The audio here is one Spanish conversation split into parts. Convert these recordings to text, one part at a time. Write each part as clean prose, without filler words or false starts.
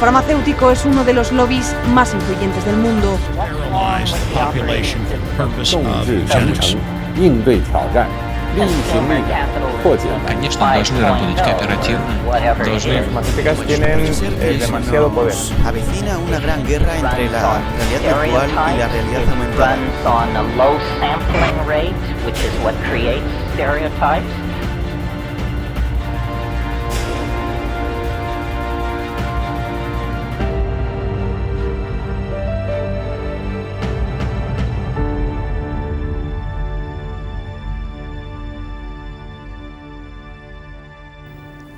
farmacéutico es uno de los lobbies más influyentes del mundo. 应对挑战，力行力改，破解难题。 Конечно, должны работать кооперативно. Las tienen demasiado poder. Avecina una gran guerra entre la realidad virtual y la realidad aumentada.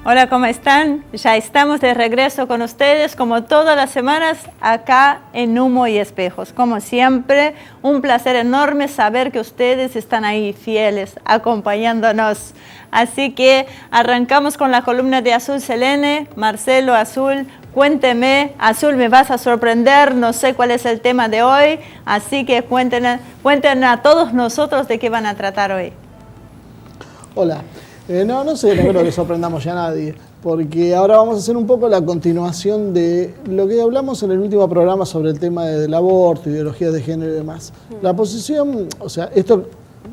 Hola, ¿cómo están? Ya estamos de regreso con ustedes como todas las semanas acá en Humo y Espejos. Como siempre, un placer enorme saber que ustedes están ahí fieles, acompañándonos. Así que arrancamos con la columna de Azul Selene. Marcelo, Azul, cuénteme. Azul, me vas a sorprender, no sé cuál es el tema de hoy, así que cuenten a todos nosotros de qué van a tratar hoy. Hola. No sé, no creo que sorprendamos ya a nadie, porque ahora vamos a hacer un poco la continuación de lo que hablamos en el último programa sobre el tema del aborto, ideologías de género y demás. La posición, o sea, esto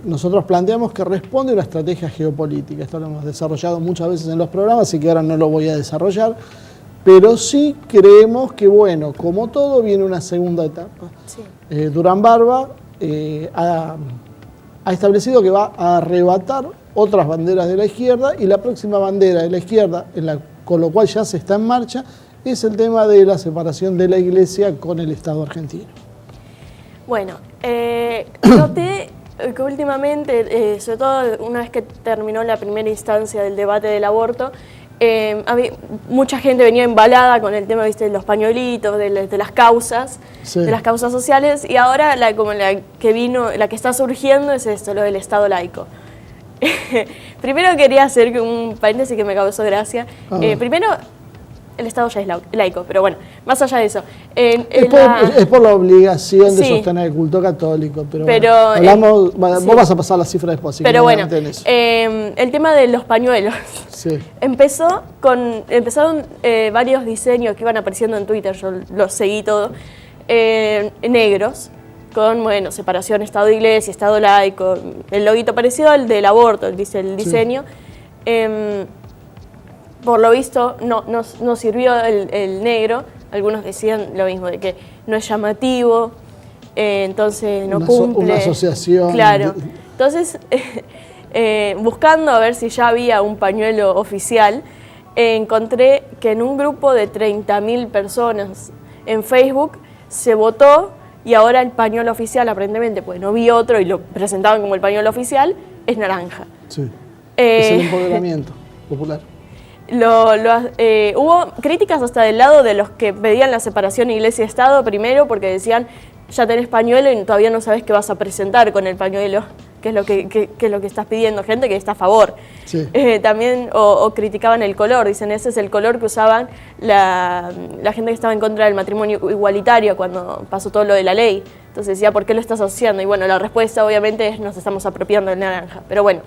nosotros planteamos que responde a una estrategia geopolítica. Esto lo hemos desarrollado muchas veces en los programas, así que ahora no lo voy a desarrollar, pero sí creemos que, bueno, como todo, viene una segunda etapa. Sí. Durán Barba ha establecido que va a arrebatar otras banderas de la izquierda, y la próxima bandera de la izquierda, con lo cual ya se está en marcha, es el tema de la separación de la Iglesia con el Estado argentino. Bueno, noté que últimamente, sobre todo una vez que terminó la primera instancia del debate del aborto, mucha gente venía embalada con el tema, ¿viste?, de los pañuelitos, de las causas, sí, de las causas sociales, y ahora la que está surgiendo es esto, lo del Estado laico. Primero quería hacer un paréntesis que me causó gracia. Primero, el Estado ya es laico, pero bueno, más allá de eso. Es por la obligación de sí, sostener el culto católico, pero bueno, vos vas a pasar la cifra después. Así pero que bueno, el tema de los pañuelos. Sí. Empezaron varios diseños que iban apareciendo en Twitter, yo los seguí todo, negros, con, bueno, separación Estado-Iglesia, Estado laico, el loguito parecido al del aborto, dice el diseño. Sí. Por lo visto no sirvió el negro, algunos decían lo mismo, de que no es llamativo, entonces no cumple. Una asociación. Claro, entonces buscando a ver si ya había un pañuelo oficial, encontré que en un grupo de 30.000 personas en Facebook se votó. Y ahora el pañuelo oficial, aparentemente, pues no vi otro y lo presentaban como el pañuelo oficial, es naranja. Sí, es el empoderamiento popular. Hubo críticas hasta del lado de los que pedían la separación Iglesia-Estado primero, porque decían, ya tenés pañuelo y todavía no sabes qué vas a presentar con el pañuelo, que es lo que estás pidiendo, gente que está a favor. Sí. También, o criticaban el color, dicen, ese es el color que usaban la gente que estaba en contra del matrimonio igualitario cuando pasó todo lo de la ley. Entonces decía, ¿por qué lo estás asociando? Y bueno, la respuesta obviamente es, nos estamos apropiando del naranja, pero bueno.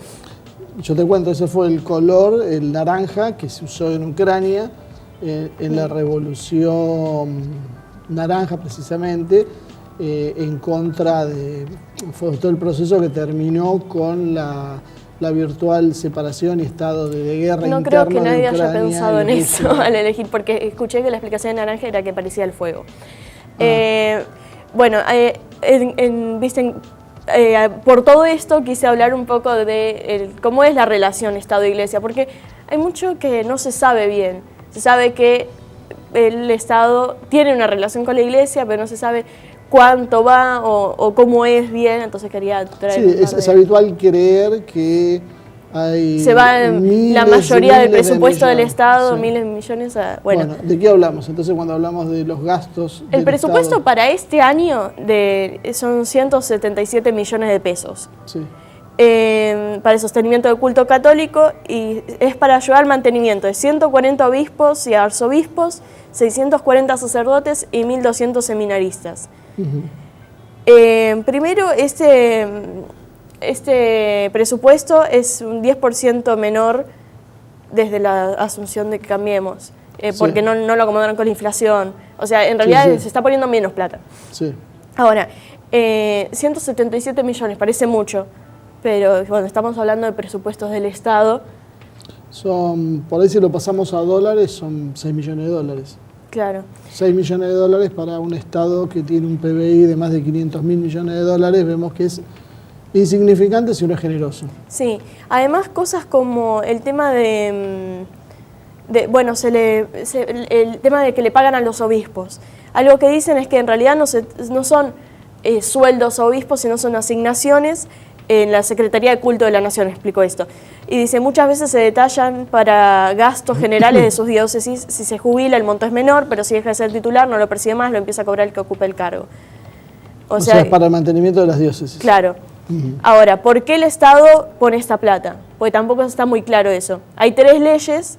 Yo te cuento, ese fue el color, el naranja, que se usó en Ucrania, en la revolución naranja precisamente, en contra de... Fue todo el proceso que terminó con la virtual separación y estado de guerra interna. No creo que nadie haya pensado en eso al elegir, porque escuché que la explicación de naranja era que parecía el fuego. Bueno, por todo esto quise hablar un poco de cómo es la relación Estado-Iglesia, porque hay mucho que no se sabe bien. Se sabe que el Estado tiene una relación con la Iglesia, pero no se sabe cuánto va o cómo es bien, entonces quería traer... Sí, es habitual creer que hay se va la mayoría del presupuesto del Estado, sí, miles de millones a... Bueno, ¿de qué hablamos? Entonces, cuando hablamos de los gastos el presupuesto Estado, para este año son 177 millones de pesos. Sí. Para el sostenimiento del culto católico, y es para ayudar al mantenimiento de 140 obispos y arzobispos, 640 sacerdotes y 1.200 seminaristas. Primero, este presupuesto es un 10% menor desde la asunción de que Cambiemos. porque no lo acomodaron con la inflación. O sea, en realidad se está poniendo menos plata. Sí. Ahora, 177 millones, parece mucho, pero bueno, estamos hablando de presupuestos del Estado. Por ahí si lo pasamos a dólares, son 6 millones de dólares. Claro. 6 millones de dólares para un Estado que tiene un PBI de más de 500 mil millones de dólares, vemos que es insignificante si uno es generoso. Sí, además cosas como el tema el tema de que le pagan a los obispos. Algo que dicen es que en realidad no son sueldos a obispos, sino son asignaciones en la Secretaría de Culto de la Nación, explicó esto. Y dice, muchas veces se detallan para gastos generales de sus diócesis. Si se jubila, el monto es menor, pero si deja de ser titular, no lo percibe más, lo empieza a cobrar el que ocupe el cargo. O sea, es para el mantenimiento de las diócesis. Claro. Ahora, ¿por qué el Estado pone esta plata? Porque tampoco está muy claro eso. Hay 3 leyes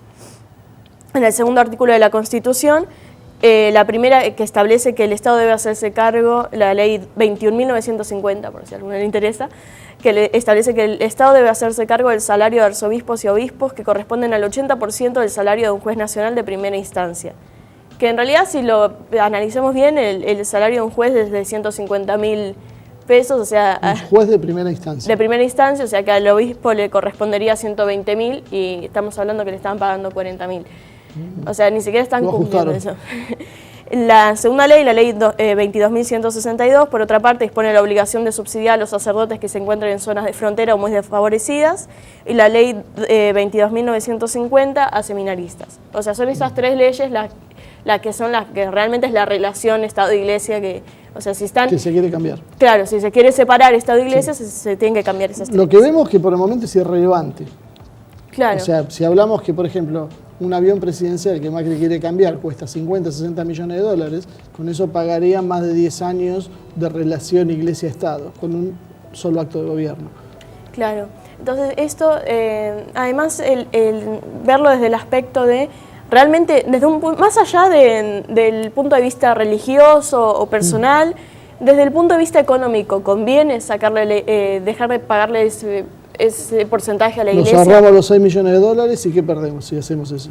en el segundo artículo de la Constitución. La primera que establece que el Estado debe hacerse cargo, la ley 21.950, por si a alguno le interesa, que establece que el Estado debe hacerse cargo del salario de arzobispos y obispos que corresponden al 80% del salario de un juez nacional de primera instancia. Que en realidad, si lo analizamos bien, el salario de un juez es de 150.000 pesos, o sea... Un juez de primera instancia. De primera instancia, o sea que al obispo le correspondería 120.000 y estamos hablando que le estaban pagando 40.000. O sea, ni siquiera están cumpliendo eso. La segunda ley, la ley 22.162, por otra parte, dispone la obligación de subsidiar a los sacerdotes que se encuentren en zonas de frontera o muy desfavorecidas, y la ley 22.950 a seminaristas. O sea, son esas 3 leyes las que realmente es la relación Estado-Iglesia que... O sea, si están... Que se quiere cambiar. Claro, si se quiere separar Estado e Iglesia, se tienen que cambiar esas 3. Lo que vemos que por el momento es irrelevante. Claro. O sea, si hablamos que, por ejemplo, un avión presidencial que Macri quiere cambiar cuesta 50, 60 millones de dólares, con eso pagarían más de 10 años de relación Iglesia-Estado, con un solo acto de gobierno. Claro. Entonces, esto, además, el verlo desde el aspecto de... Realmente, más allá del punto de vista religioso o personal, desde el punto de vista económico, ¿conviene dejar de pagarle ese porcentaje a la Iglesia? Nos ahorramos los 6 millones de dólares y ¿qué perdemos si hacemos eso?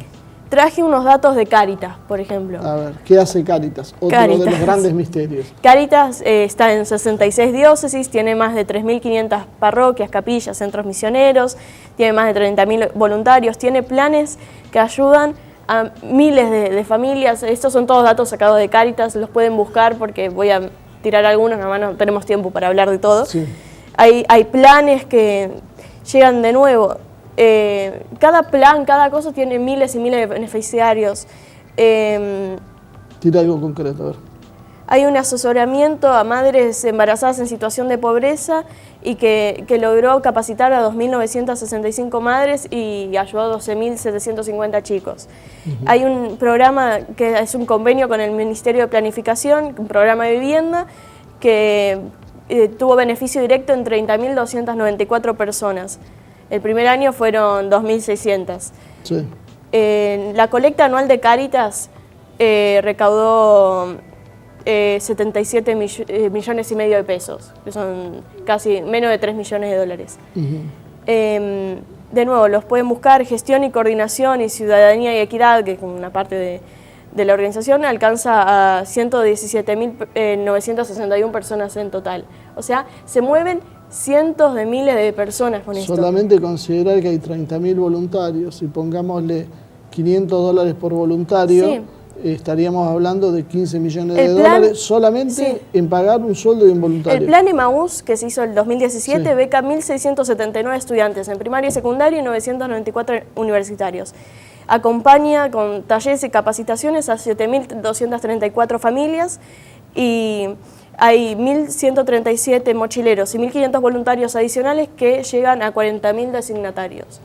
Traje unos datos de Cáritas, por ejemplo. A ver, ¿qué hace Cáritas? Otro de los grandes misterios. Cáritas está en 66 diócesis, tiene más de 3.500 parroquias, capillas, centros misioneros, tiene más de 30.000 voluntarios, tiene planes que ayudan a miles de familias. Estos son todos datos sacados de Cáritas, los pueden buscar porque voy a tirar algunos, nada más no tenemos tiempo para hablar de todo. Sí. Hay planes que llegan de nuevo. Cada plan, cada cosa tiene miles y miles de beneficiarios. Tira algo concreto, a ver. Hay un asesoramiento a madres embarazadas en situación de pobreza y que logró capacitar a 2.965 madres y ayudó a 12.750 chicos. Hay un programa que es un convenio con el Ministerio de Planificación, un programa de vivienda que tuvo beneficio directo en 30.294 personas. El primer año fueron 2.600. Sí. La colecta anual de Cáritas recaudó 77 millones y medio de pesos, que son casi menos de 3 millones de dólares. De nuevo, los pueden buscar, Gestión y Coordinación y Ciudadanía y Equidad, que es una parte de la organización, alcanza a 117.961 personas en total. O sea, se mueven cientos de miles de personas con esto. Solamente considerar que hay 30.000 voluntarios y pongámosle $500 por voluntario, sí, estaríamos hablando de 15 millones de dólares solamente, sí, en pagar un sueldo de un voluntario. El plan Emaús, que se hizo en el 2017, sí, beca 1.679 estudiantes en primaria y secundaria y 994 universitarios. Acompaña con talleres y capacitaciones a 7.234 familias y hay 1.137 mochileros y 1.500 voluntarios adicionales que llegan a 40.000 designatarios.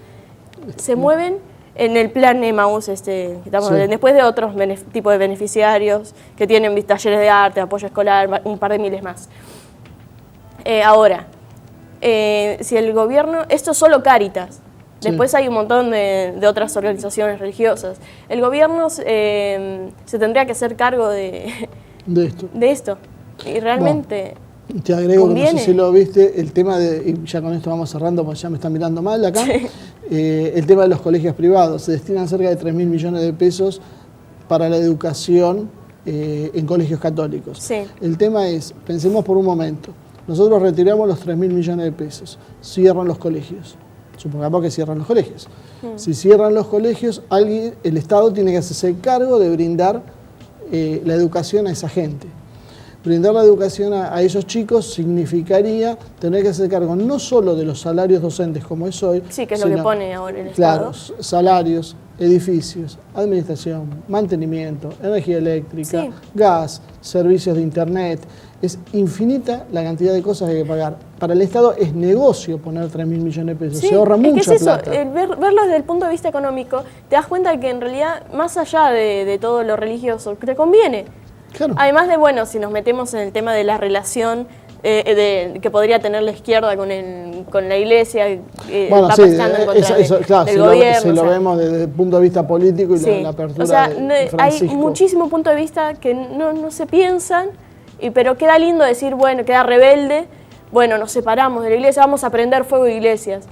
Se mueven en el plan Emaús, sí, después de otros tipos de beneficiarios que tienen talleres de arte, apoyo escolar, un par de miles más. Ahora, si el gobierno, esto es solo Cáritas, después sí, hay un montón de otras organizaciones religiosas. El gobierno se tendría que hacer cargo de esto. Y realmente... Bueno, te agrego, que no sé si lo viste, el tema de, y ya con esto vamos cerrando porque ya me están mirando mal acá, sí, el tema de los colegios privados. Se destinan cerca de 3.000 millones de pesos para la educación en colegios católicos. Sí. El tema es, pensemos por un momento, nosotros retiramos los 3.000 millones de pesos, cierran los colegios, supongamos que cierran los colegios. Si cierran los colegios, el Estado tiene que hacerse cargo de brindar la educación a esa gente. Brindar la educación a esos chicos significaría tener que hacer cargo no solo de los salarios docentes como es hoy, Sí, que es lo que pone ahora el claro, Estado. salarios, edificios, administración, mantenimiento, energía eléctrica, Sí. gas, servicios de internet. Es infinita la cantidad de cosas que hay que pagar. Para el Estado es negocio poner 3.000 millones de pesos, Sí, se ahorra es mucha que es eso, plata. verlo desde el punto de vista económico, te das cuenta que en realidad, más allá de todo lo religioso, te conviene. Claro. Además de, bueno, si nos metemos en el tema de la relación que podría tener la izquierda con la iglesia, Bueno, va sí, pasando en contra claro, del si gobierno. lo vemos desde el punto de vista político y Sí. la apertura O sea, de hay Francisco. muchísimos puntos de vista que no se piensan, pero queda lindo decir, bueno, queda rebelde, bueno, nos separamos de la iglesia, vamos a prender fuego de iglesias.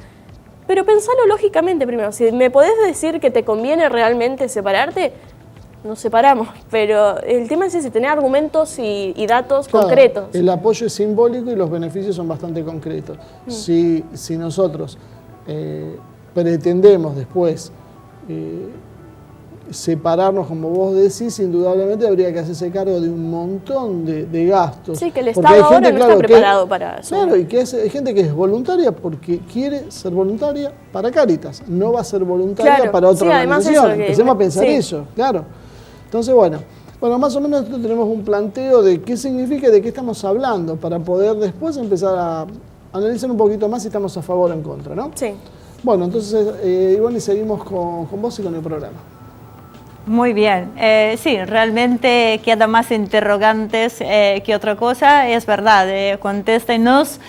Pero pensalo lógicamente primero, si me podés decir que te conviene realmente separarte, nos separamos, pero el tema es ese, tener argumentos y datos Claro, concretos. El apoyo es simbólico y los beneficios son bastante concretos. Si nosotros pretendemos después separarnos, como vos decís, indudablemente habría que hacerse cargo de un montón de gastos. Sí, que el Porque Estado hay ahora gente, no claro, está preparado para eso. Claro, y que hay gente que es voluntaria porque quiere ser voluntaria para Cáritas, no va a ser voluntaria Claro, para otra sí, además organización. eso que- Empecemos a pensar sí. eso, claro. Entonces, bueno, más o menos nosotros tenemos un planteo de qué significa y de qué estamos hablando para poder después empezar a analizar un poquito más si estamos a favor o en contra, ¿no? Sí. Bueno, entonces, Ivonne, seguimos con vos y con el programa. Muy bien, sí, realmente queda más interrogantes que otra cosa, es verdad, contéstenos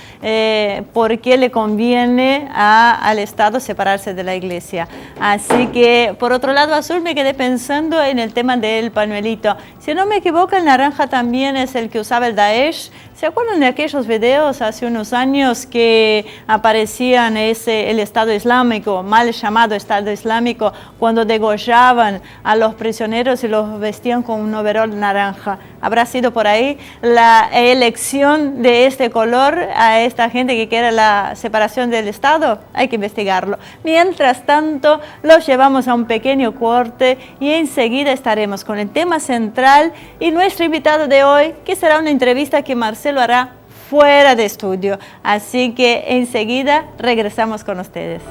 por qué le conviene al Estado separarse de la Iglesia. Así que, por otro lado, Azul, me quedé pensando en el tema del pañuelito. Si no me equivoco, el naranja también es el que usaba el Daesh. ¿Se acuerdan de aquellos videos hace unos años que aparecían el Estado Islámico, mal llamado Estado Islámico, cuando degollaban a los prisioneros y los vestían con un overol naranja? ¿Habrá sido por ahí la elección de este color a esta gente que quiere la separación del Estado? Hay que investigarlo. Mientras tanto, los llevamos a un pequeño corte y enseguida estaremos con el tema central y nuestro invitado de hoy, que será una entrevista que Marcelo hará fuera de estudio. Así que enseguida regresamos con ustedes.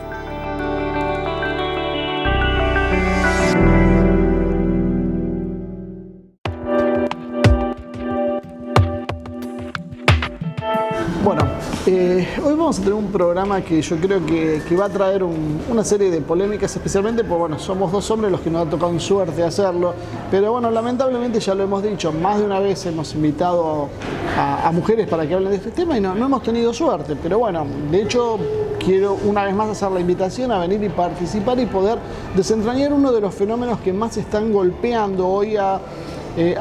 Bueno, hoy vamos a tener un programa que yo creo que va a traer una serie de polémicas, especialmente porque, bueno, somos dos hombres los que nos ha tocado en suerte hacerlo, pero bueno, lamentablemente ya lo hemos dicho, más de una vez hemos invitado a mujeres para que hablen de este tema y no hemos tenido suerte, pero bueno, de hecho quiero una vez más hacer la invitación a venir y participar y poder desentrañar uno de los fenómenos que más están golpeando hoy a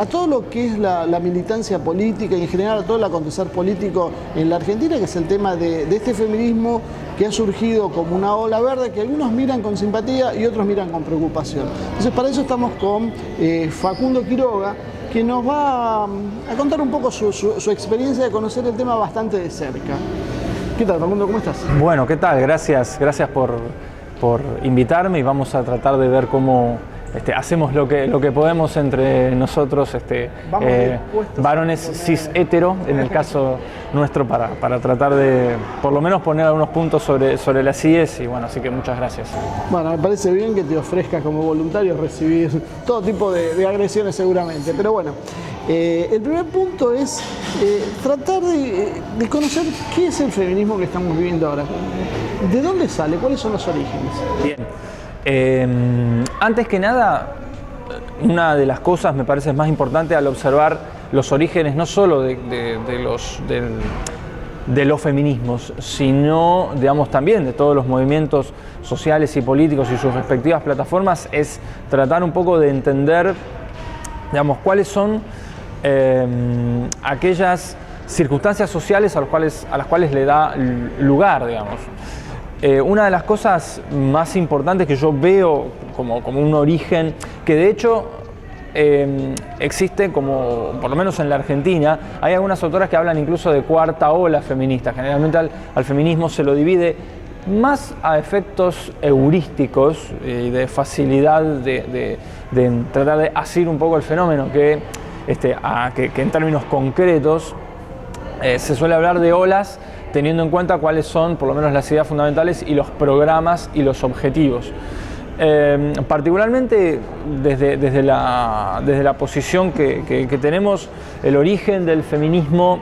todo lo que es la militancia política y en general a todo el acontecer político en la Argentina, que es el tema de este feminismo que ha surgido como una ola verde que algunos miran con simpatía y otros miran con preocupación. Entonces, para eso estamos con Facundo Quiroga, que nos va a contar un poco su experiencia de conocer el tema bastante de cerca. ¿Qué tal, Facundo? ¿Cómo estás? Bueno, ¿qué tal? Gracias por invitarme y vamos a tratar de ver cómo hacemos lo que podemos entre nosotros, varones cis hetero, en el caso nuestro, para tratar de por lo menos poner algunos puntos sobre las IES y bueno, así que muchas gracias. Bueno, me parece bien que te ofrezcas como voluntario recibir todo tipo de agresiones seguramente, pero bueno, el primer punto es tratar de conocer qué es el feminismo que estamos viviendo ahora. ¿De dónde sale? ¿Cuáles son los orígenes? Bien. Antes que nada, una de las cosas me parece más importante al observar los orígenes no solo de los feminismos, sino, digamos, también de todos los movimientos sociales y políticos y sus respectivas plataformas, es tratar un poco de entender, digamos, cuáles son aquellas circunstancias sociales a las cuales le da lugar, digamos. Una de las cosas más importantes que yo veo como un origen, que de hecho existe, como por lo menos en la Argentina, hay algunas autoras que hablan incluso de cuarta ola feminista. Generalmente al feminismo se lo divide más a efectos heurísticos y de facilidad de tratar de asir un poco el fenómeno, que en términos concretos se suele hablar de olas teniendo en cuenta cuáles son por lo menos las ideas fundamentales y los programas y los objetivos. Particularmente desde la posición que tenemos, el origen del feminismo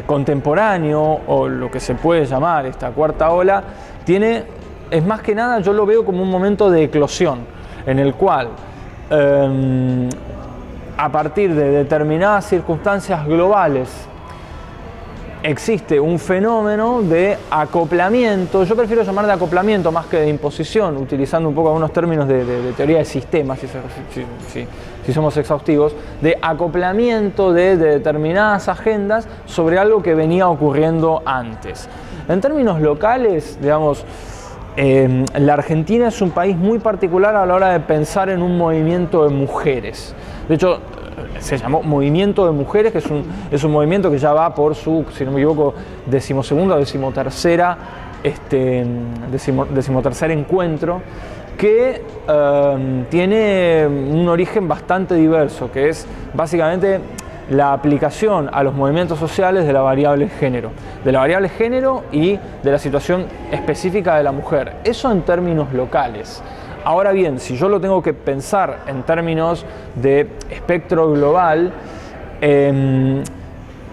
contemporáneo, o lo que se puede llamar esta cuarta ola, es más que nada, yo lo veo como un momento de eclosión, en el cual a partir de determinadas circunstancias globales existe un fenómeno de acoplamiento. Yo prefiero llamar de acoplamiento más que de imposición, utilizando un poco algunos términos de teoría de sistemas, si somos exhaustivos, de acoplamiento de determinadas agendas sobre algo que venía ocurriendo antes. En términos locales, digamos, la Argentina es un país muy particular a la hora de pensar en un movimiento de mujeres. De hecho, se llamó Movimiento de Mujeres, que es un movimiento que ya va por su, si no me equivoco, decimosegunda o decimotercer encuentro, que tiene un origen bastante diverso, que es básicamente la aplicación a los movimientos sociales de la variable género y de la situación específica de la mujer. Eso en términos locales. Ahora bien, si yo lo tengo que pensar en términos de espectro global,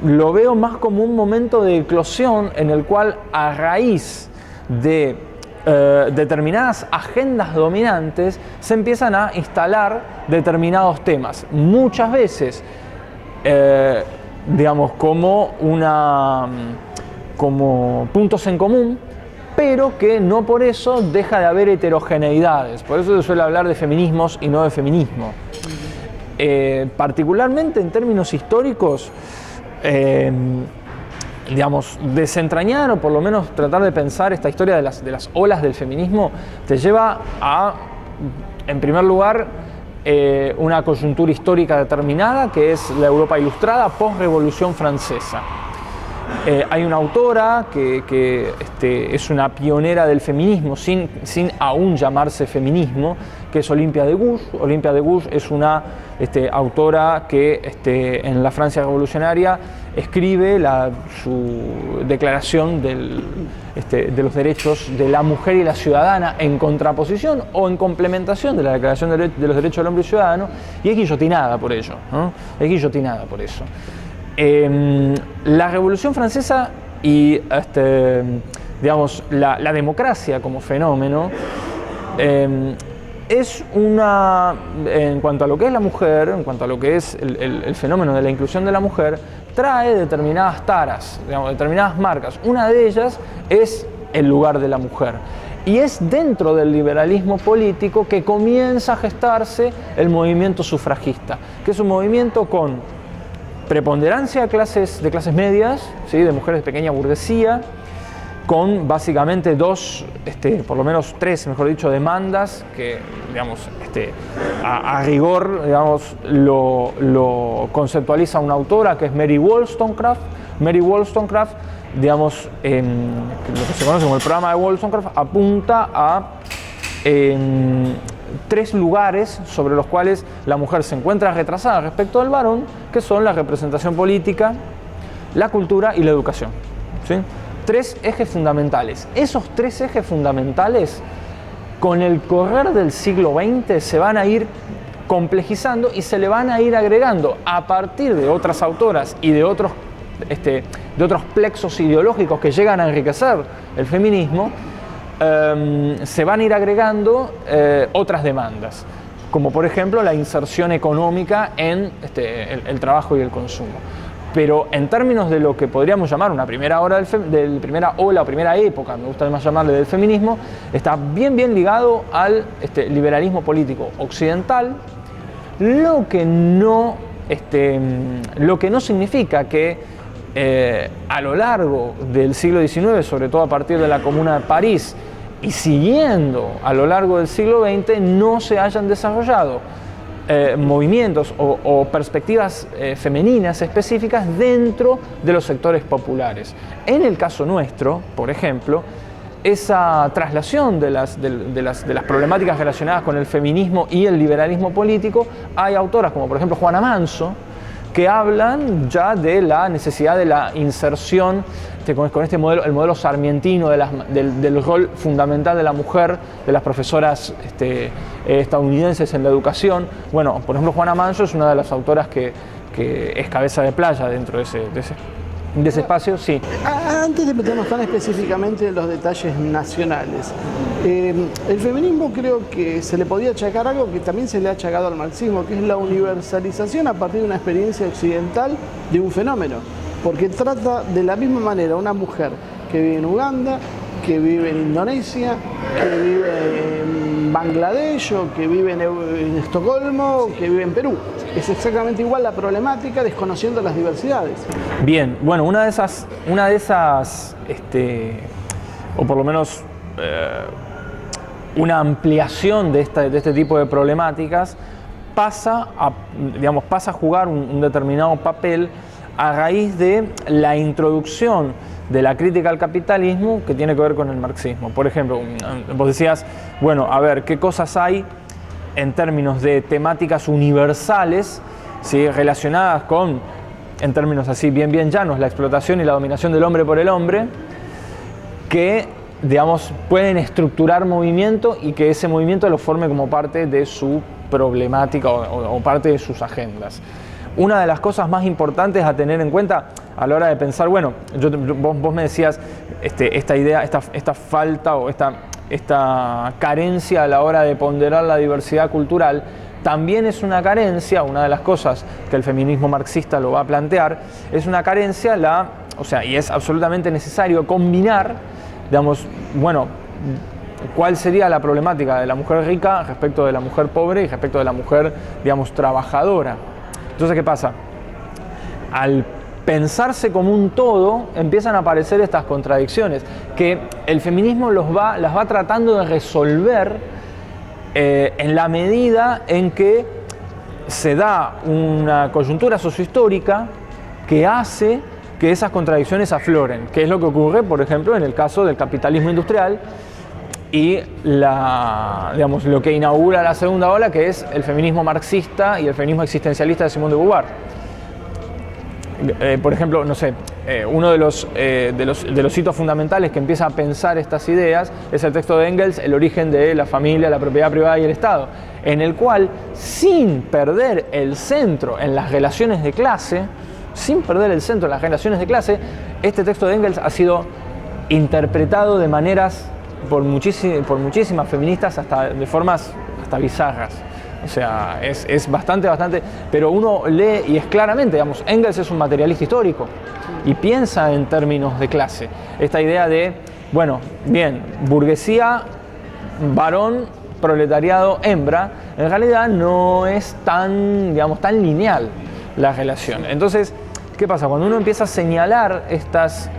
lo veo más como un momento de eclosión en el cual, a raíz de determinadas agendas dominantes, se empiezan a instalar determinados temas. Muchas veces, digamos, como puntos en común, pero que no por eso deja de haber heterogeneidades. Por eso se suele hablar de feminismos y no de feminismo. Particularmente en términos históricos, digamos, desentrañar o por lo menos tratar de pensar esta historia de las olas del feminismo te lleva a, en primer lugar, una coyuntura histórica determinada, que es la Europa ilustrada post-Revolución Francesa. Hay una autora que es una pionera del feminismo sin aún llamarse feminismo, que es Olympia de Gouges. Olympia de Gouges es una autora que en la Francia revolucionaria escribe su declaración de los derechos de la mujer y la ciudadana en contraposición o en complementación de la Declaración de los Derechos del Hombre y Ciudadano, y es guillotinada por ello, ¿no? Es guillotinada por eso. La Revolución Francesa y digamos, la democracia como fenómeno es en cuanto a lo que es la mujer, en cuanto a lo que es el fenómeno de la inclusión de la mujer, trae determinadas taras, digamos, determinadas marcas. Una de ellas es el lugar de la mujer. Y es dentro del liberalismo político que comienza a gestarse el movimiento sufragista, que es un movimiento con preponderancia de clases medias, ¿sí? De mujeres de pequeña burguesía, con básicamente por lo menos tres, mejor dicho, demandas que, digamos, a rigor, digamos, lo conceptualiza una autora que es Mary Wollstonecraft. Mary Wollstonecraft, digamos, lo que se conoce como el programa de Wollstonecraft, apunta a tres lugares sobre los cuales la mujer se encuentra retrasada respecto del varón, que son la representación política, la cultura y la educación, ¿sí? Tres ejes fundamentales. Esos tres ejes fundamentales, con el correr del siglo XX, se van a ir complejizando y se le van a ir agregando a partir de otras autoras y de otros plexos ideológicos que llegan a enriquecer el feminismo. Se van a ir agregando otras demandas, como por ejemplo la inserción económica en el trabajo y el consumo. Pero en términos de lo que podríamos llamar una primera ola o primera época, me gusta más llamarle, del feminismo, está bien ligado al liberalismo político occidental, lo que no significa que a lo largo del siglo XIX, sobre todo a partir de la Comuna de París y siguiendo a lo largo del siglo XX, no se hayan desarrollado movimientos o perspectivas femeninas específicas dentro de los sectores populares. En el caso nuestro, por ejemplo, esa traslación de las problemáticas relacionadas con el feminismo y el liberalismo político, hay autoras como por ejemplo Juana Manso, que hablan ya de la necesidad de la inserción con este modelo, el modelo sarmientino del rol fundamental de la mujer, de las profesoras estadounidenses en la educación. Bueno, por ejemplo, Juana Manso es una de las autoras que es cabeza de playa dentro de ese espacio, sí. Antes de meternos tan específicamente en los detalles nacionales, el feminismo creo que se le podía achacar algo que también se le ha achacado al marxismo, que es la universalización a partir de una experiencia occidental de un fenómeno, porque trata de la misma manera una mujer que vive en Uganda, que vive en Indonesia, que vive en Bangladesh, o que vive en Estocolmo, o que vive en Perú. Es exactamente igual la problemática, desconociendo las diversidades. Bien, bueno, una de esas o por lo menos una ampliación de este tipo de problemáticas pasa a jugar un determinado papel a raíz de la introducción de la crítica al capitalismo que tiene que ver con el marxismo. Por ejemplo, vos decías, bueno, a ver, ¿qué cosas hay en términos de temáticas universales, ¿sí?, relacionadas con, en términos así bien llanos, la explotación y la dominación del hombre por el hombre, que, digamos, pueden estructurar movimiento y que ese movimiento lo forme como parte de su problemática o parte de sus agendas? Una de las cosas más importantes a tener en cuenta a la hora de pensar, bueno, vos me decías esta idea, esta falta o esta carencia a la hora de ponderar la diversidad cultural, también es una carencia, una de las cosas que el feminismo marxista lo va a plantear, es una carencia, y es absolutamente necesario combinar, digamos, bueno, cuál sería la problemática de la mujer rica respecto de la mujer pobre y respecto de la mujer, digamos, trabajadora. Entonces, ¿qué pasa? Al pensarse como un todo, empiezan a aparecer estas contradicciones que el feminismo las va tratando de resolver en la medida en que se da una coyuntura sociohistórica que hace que esas contradicciones afloren, que es lo que ocurre, por ejemplo, en el caso del capitalismo industrial y lo que inaugura la segunda ola, que es el feminismo marxista y el feminismo existencialista de Simone de Beauvoir. Por ejemplo, no sé, uno de los hitos fundamentales que empieza a pensar estas ideas es el texto de Engels, El origen de la familia, la propiedad privada y el Estado, en el cual, sin perder el centro en las relaciones de clase, este texto de Engels ha sido interpretado de maneras por muchísimas feministas de formas hasta bizarras. O sea, es bastante, pero uno lee y es claramente, digamos, Engels es un materialista histórico y piensa en términos de clase. Esta idea de, bueno, bien, burguesía, varón, proletariado, hembra, en realidad no es tan lineal la relación. Entonces, ¿qué pasa? Cuando uno empieza a señalar estas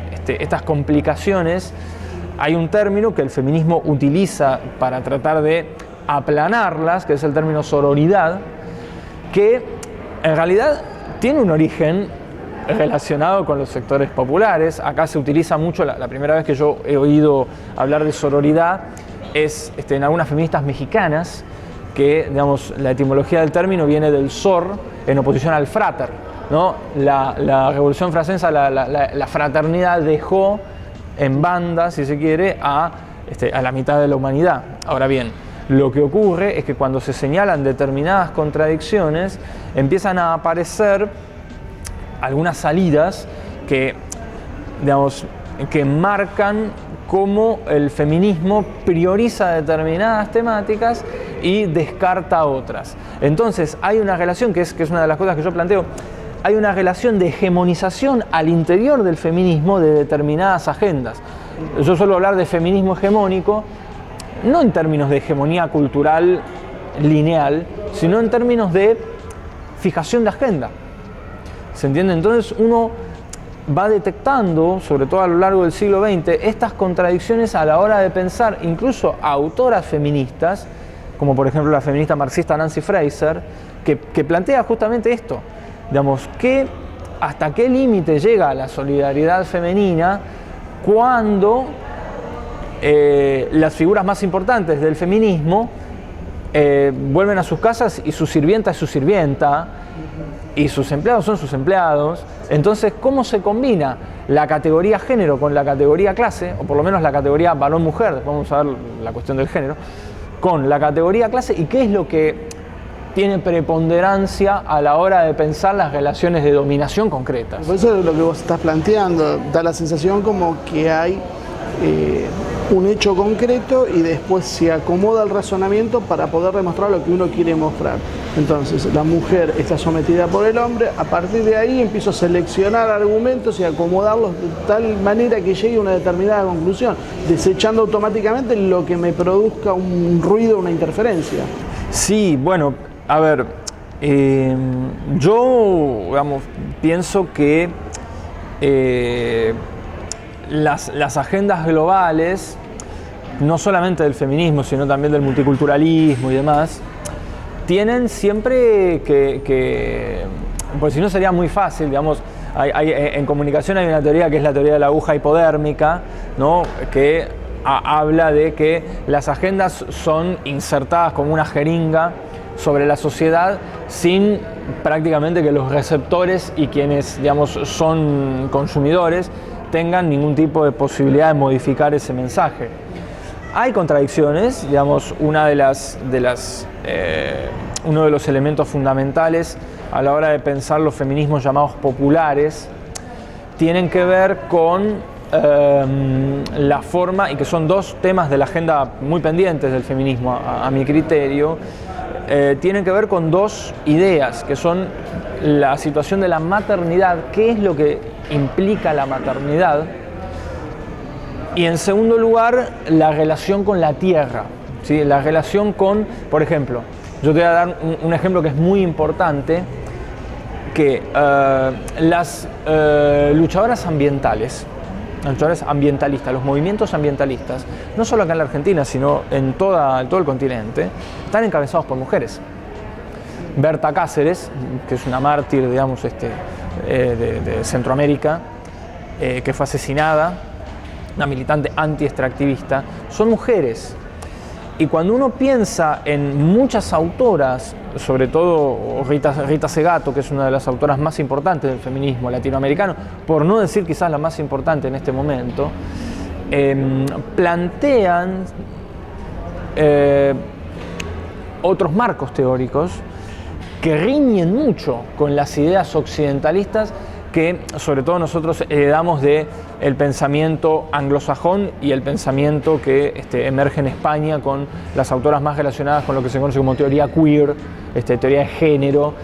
complicaciones, hay un término que el feminismo utiliza para tratar de aplanarlas, que es el término sororidad, que en realidad tiene un origen relacionado con los sectores populares. Acá se utiliza mucho, la primera vez que yo he oído hablar de sororidad es en algunas feministas mexicanas, que, digamos, la etimología del término viene del sor en oposición al frater, ¿no? La Revolución Francesa, la fraternidad dejó en banda, si se quiere, a la mitad de la humanidad. Ahora bien, lo que ocurre es que cuando se señalan determinadas contradicciones, empiezan a aparecer algunas salidas que, digamos, que marcan cómo el feminismo prioriza determinadas temáticas y descarta otras. Entonces hay una relación, que es una de las cosas que yo planteo, hay una relación de hegemonización al interior del feminismo de determinadas agendas. Yo suelo hablar de feminismo hegemónico, no en términos de hegemonía cultural lineal, sino en términos de fijación de agenda. ¿Se entiende? Entonces uno va detectando, sobre todo a lo largo del siglo XX, estas contradicciones a la hora de pensar incluso a autoras feministas, como por ejemplo la feminista marxista Nancy Fraser, que plantea justamente esto, digamos, que hasta qué límite llega la solidaridad femenina cuando las figuras más importantes del feminismo vuelven a sus casas y su sirvienta es su sirvienta y sus empleados son sus empleados. Entonces, ¿cómo se combina la categoría género con la categoría clase, o por lo menos la categoría varón-mujer, después vamos a ver la cuestión del género, con la categoría clase, y qué es lo que tiene preponderancia a la hora de pensar las relaciones de dominación concretas? Por eso es lo que vos estás planteando, da la sensación como que hay un hecho concreto y después se acomoda el razonamiento para poder demostrar lo que uno quiere mostrar. Entonces, la mujer está sometida por el hombre, a partir de ahí empiezo a seleccionar argumentos y acomodarlos de tal manera que llegue a una determinada conclusión, desechando automáticamente lo que me produzca un ruido, una interferencia. Sí, bueno, a ver, yo, digamos, pienso que las agendas globales, no solamente del feminismo, sino también del multiculturalismo y demás, tienen siempre pues si no sería muy fácil, digamos, en comunicación hay una teoría que es la teoría de la aguja hipodérmica, ¿no? Que habla de que las agendas son insertadas como una jeringa sobre la sociedad sin prácticamente que los receptores y quienes, digamos, son consumidores tengan ningún tipo de posibilidad de modificar ese mensaje. Hay contradicciones, digamos, uno de los elementos fundamentales a la hora de pensar los feminismos llamados populares tienen que ver con la forma, y que son dos temas de la agenda muy pendientes del feminismo a mi criterio, tienen que ver con dos ideas, que son la situación de la maternidad, qué es lo que implica la maternidad, y en segundo lugar, la relación con la tierra, ¿sí? La relación con, por ejemplo, yo te voy a dar un ejemplo que es muy importante, que las luchadoras ambientales, los movimientos ambientalistas, no solo acá en la Argentina, sino en todo el continente, están encabezados por mujeres. Berta Cáceres, que es una mártir, digamos, de Centroamérica, que fue asesinada, una militante anti-extractivista, son mujeres. Y cuando uno piensa en muchas autoras, sobre todo Rita Segato, que es una de las autoras más importantes del feminismo latinoamericano, por no decir quizás la más importante en este momento, plantean otros marcos teóricos que riñen mucho con las ideas occidentalistas que sobre todo nosotros heredamos del pensamiento anglosajón y el pensamiento que emerge en España con las autoras más relacionadas con lo que se conoce como teoría queer, teoría de género,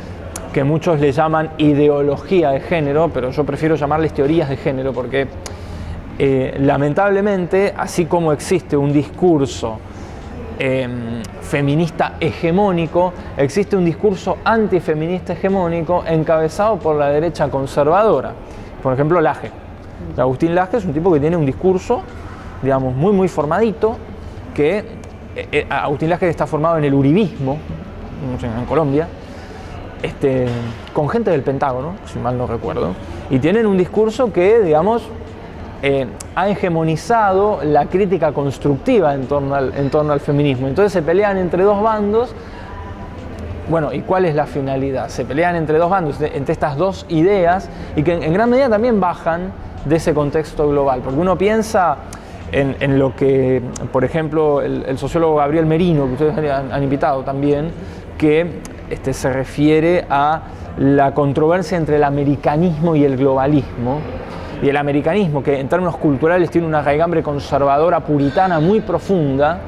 que muchos le llaman ideología de género, pero yo prefiero llamarles teorías de género porque lamentablemente, así como existe un discurso feminista hegemónico, existe un discurso antifeminista hegemónico encabezado por la derecha conservadora. Por ejemplo, Laje. Agustín Laje es un tipo que tiene un discurso, digamos, muy formadito, que Agustín Laje está formado en el uribismo, en Colombia, con gente del Pentágono, si mal no recuerdo, y tienen un discurso que, digamos, ha hegemonizado la crítica constructiva en torno al feminismo. Entonces se pelean entre dos bandos. Bueno, ¿y cuál es la finalidad? Se pelean entre dos bandos, entre estas dos ideas, y que en gran medida también bajan de ese contexto global. Porque uno piensa en lo que, por ejemplo, el sociólogo Gabriel Merino, que ustedes han invitado también, que se refiere a la controversia entre el americanismo y el globalismo. Y el americanismo, que en términos culturales tiene una raigambre conservadora, puritana, muy profunda.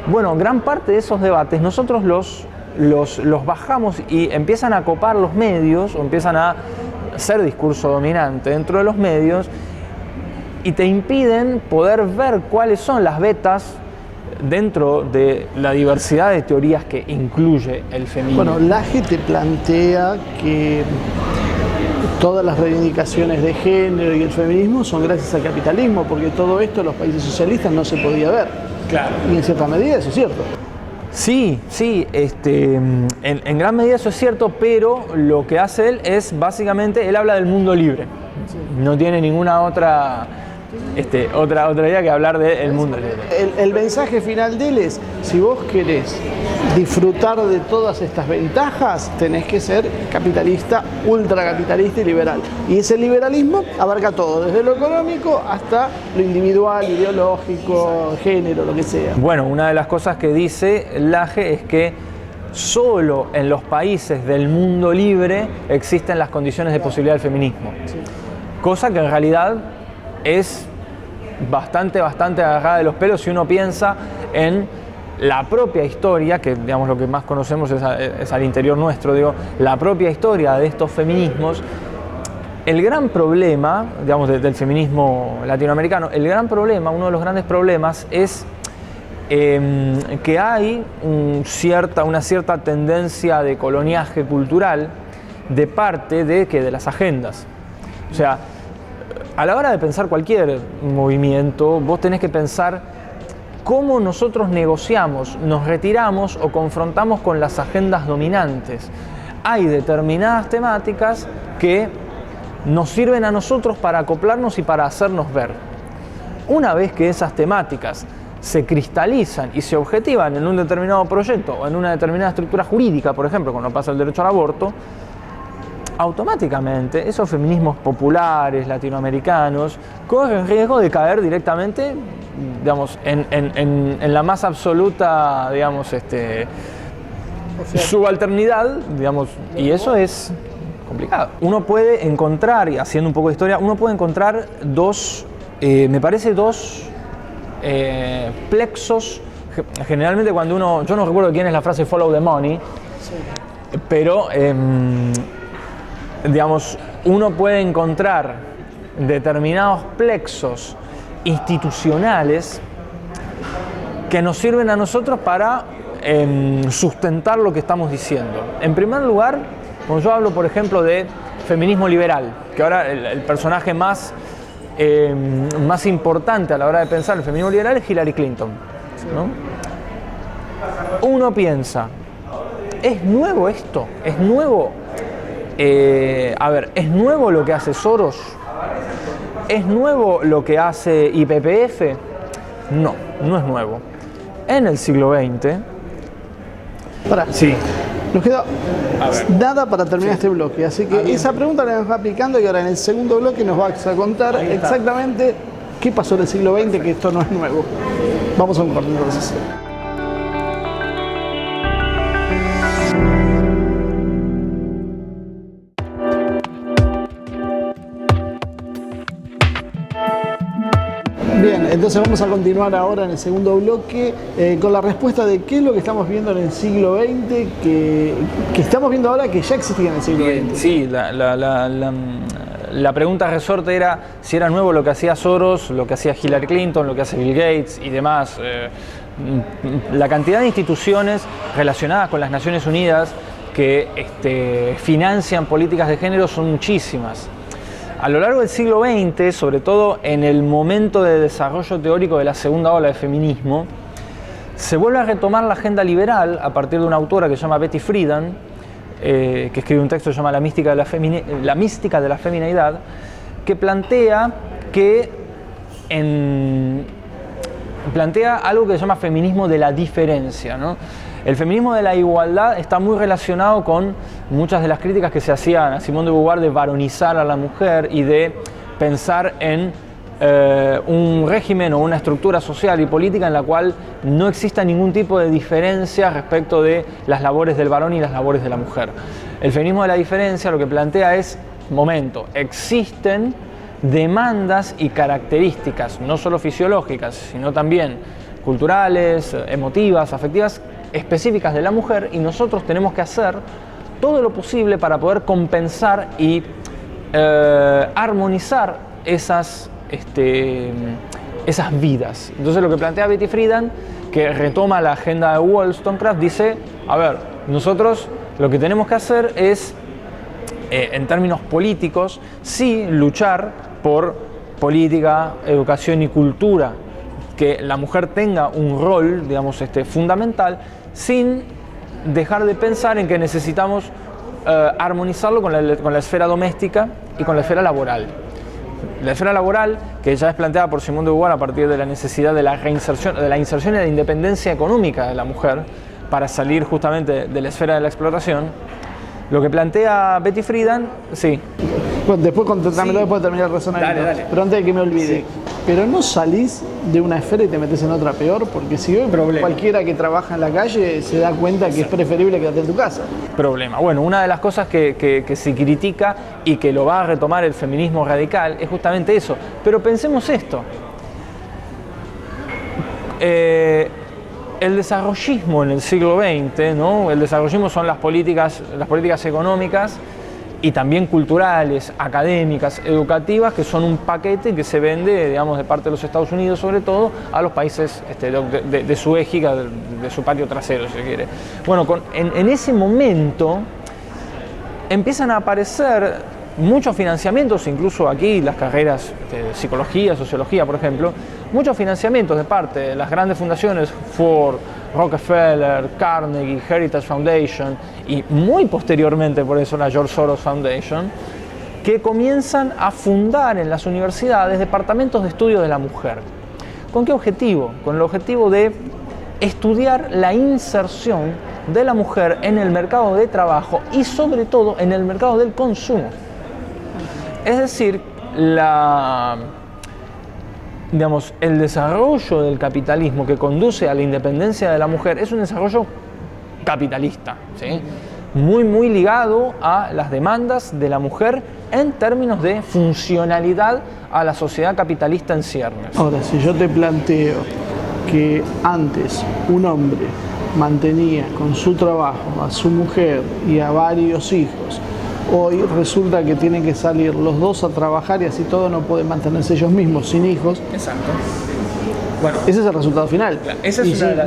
Bueno, gran parte de esos debates nosotros los bajamos y empiezan a copar los medios, o empiezan a ser discurso dominante dentro de los medios, y te impiden poder ver cuáles son las vetas dentro de la diversidad de teorías que incluye el feminismo. Bueno, Laje te plantea que todas las reivindicaciones de género y el feminismo son gracias al capitalismo, porque todo esto en los países socialistas no se podía ver. Claro. Y en cierta medida eso es cierto. Sí, en gran medida eso es cierto, pero lo que hace él es básicamente, él habla del mundo libre. No tiene ninguna otra idea que hablar del mundo libre. El mensaje final de él es, si vos querés disfrutar de todas estas ventajas, tenés que ser capitalista, ultracapitalista y liberal. Y ese liberalismo abarca todo, desde lo económico hasta lo individual, ideológico, género, lo que sea. Bueno, una de las cosas que dice Laje es que solo en los países del mundo libre existen las condiciones de posibilidad del feminismo. Cosa que en realidad es bastante agarrada de los pelos si uno piensa en la propia historia, que digamos lo que más conocemos es al interior nuestro, digo, la propia historia de estos feminismos. El gran problema, digamos, del feminismo latinoamericano, uno de los grandes problemas es que hay una cierta tendencia de coloniaje cultural de parte de las agendas. O sea, a la hora de pensar cualquier movimiento, vos tenés que pensar cómo nosotros negociamos, nos retiramos o confrontamos con las agendas dominantes. Hay determinadas temáticas que nos sirven a nosotros para acoplarnos y para hacernos ver. Una vez que esas temáticas se cristalizan y se objetivan en un determinado proyecto o en una determinada estructura jurídica, por ejemplo, cuando pasa el derecho al aborto, automáticamente esos feminismos populares latinoamericanos corren riesgo de caer directamente, digamos, en la más absoluta, digamos, subalternidad, digamos, y eso es complicado. Uno puede encontrar, y haciendo un poco de historia, uno puede encontrar dos plexos. Generalmente cuando yo no recuerdo quién es la frase follow the money, pero digamos, uno puede encontrar determinados plexos institucionales que nos sirven a nosotros para sustentar lo que estamos diciendo. En primer lugar, cuando yo hablo, por ejemplo, de feminismo liberal, que ahora el personaje más importante a la hora de pensar el feminismo liberal es Hillary Clinton, ¿no? Uno piensa, ¿es nuevo esto? ¿Es nuevo? ¿Es nuevo lo que hace Soros? ¿Es nuevo lo que hace YPF? No, no es nuevo. En el siglo XX... Sí. Nos queda nada para terminar este bloque, así que esa pregunta la va aplicando y ahora en el segundo bloque nos vas a contar exactamente qué pasó en el siglo XX, que esto no es nuevo. Vamos a un corte entonces. Bien, entonces vamos a continuar ahora en el segundo bloque con la respuesta de qué es lo que estamos viendo en el siglo XX, que estamos viendo ahora que ya existía en el siglo XX. Sí, la pregunta resorte era si era nuevo lo que hacía Soros, lo que hacía Hillary Clinton, lo que hace Bill Gates y demás. La cantidad de instituciones relacionadas con las Naciones Unidas que financian políticas de género son muchísimas. A lo largo del siglo XX, sobre todo en el momento de desarrollo teórico de la segunda ola de feminismo, se vuelve a retomar la agenda liberal a partir de una autora que se llama Betty Friedan, que escribe un texto que se llama La mística de la femineidad, que plantea algo que se llama feminismo de la diferencia, ¿no? El feminismo de la igualdad está muy relacionado con muchas de las críticas que se hacían a Simone de Beauvoir de varonizar a la mujer y de pensar en un régimen o una estructura social y política en la cual no exista ningún tipo de diferencia respecto de las labores del varón y las labores de la mujer. El feminismo de la diferencia lo que plantea es, existen demandas y características, no solo fisiológicas, sino también culturales, emotivas, afectivas, específicas de la mujer, y nosotros tenemos que hacer todo lo posible para poder compensar y armonizar esas vidas. Entonces lo que plantea Betty Friedan, que retoma la agenda de Wollstonecraft, dice, nosotros lo que tenemos que hacer es, en términos políticos, sí luchar por política, educación y cultura que la mujer tenga un rol, digamos, fundamental, sin dejar de pensar en que necesitamos armonizarlo con la esfera doméstica y con la esfera laboral. La esfera laboral, que ya es planteada por Simone de Beauvoir a partir de la necesidad de la reinserción, de la inserción y la independencia económica de la mujer para salir justamente de la esfera de la explotación, lo que plantea Betty Friedan, sí. Bueno, después conténtamelo después de terminar el razonamiento. Dale. Pero antes de que me olvide. Sí. Pero no salís de una esfera y te metes en otra peor, porque si hoy cualquiera que trabaja en la calle se da cuenta que es preferible quedarte en tu casa. Problema. Bueno, una de las cosas que se critica y que lo va a retomar el feminismo radical es justamente eso. Pero pensemos esto. El desarrollismo en el siglo XX, ¿no? El desarrollismo son las políticas económicas y también culturales, académicas, educativas, que son un paquete que se vende, digamos, de parte de los Estados Unidos, sobre todo, a los países de su égica, de su patio trasero, si se quiere. Bueno, en ese momento empiezan a aparecer muchos financiamientos, incluso aquí las carreras de psicología, sociología, por ejemplo, muchos financiamientos de parte de las grandes fundaciones, Ford, Rockefeller, Carnegie, Heritage Foundation y muy posteriormente por eso la George Soros Foundation, que comienzan a fundar en las universidades departamentos de estudio de la mujer. ¿Con qué objetivo? Con el objetivo de estudiar la inserción de la mujer en el mercado de trabajo y sobre todo en el mercado del consumo. Es decir, el desarrollo del capitalismo que conduce a la independencia de la mujer es un desarrollo capitalista, ¿sí? Muy ligado a las demandas de la mujer en términos de funcionalidad a la sociedad capitalista en ciernes. Ahora, si yo te planteo que antes un hombre mantenía con su trabajo a su mujer y a varios hijos, hoy resulta que tienen que salir los dos a trabajar y así todo no pueden mantenerse ellos mismos sin hijos. Exacto. Bueno, ese es el resultado final. Claro,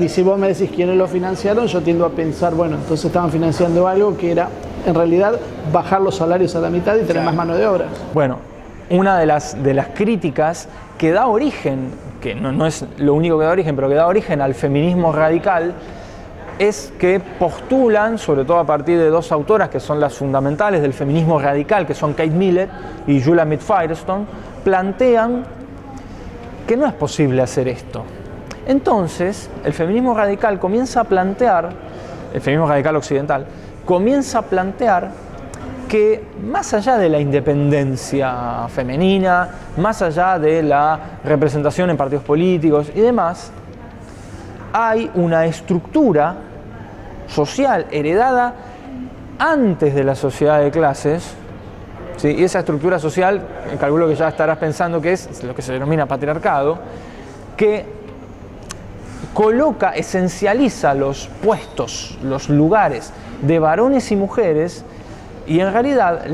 y si vos me decís quiénes lo financiaron, yo tiendo a pensar, bueno, entonces estaban financiando algo que era, en realidad, bajar los salarios a la mitad y tener más mano de obra. Bueno, una de las críticas que da origen, que no es lo único que da origen, pero que da origen al feminismo radical, es que postulan, sobre todo a partir de dos autoras que son las fundamentales del feminismo radical, que son Kate Millett y Shulamit Firestone, plantean que no es posible hacer esto. Entonces, el feminismo radical comienza a plantear, el feminismo radical occidental, comienza a plantear que más allá de la independencia femenina, más allá de la representación en partidos políticos y demás, hay una estructura social heredada antes de la sociedad de clases, ¿sí? Y esa estructura social, calculo que ya estarás pensando que es lo que se denomina patriarcado, que coloca, esencializa los puestos, los lugares de varones y mujeres, y en realidad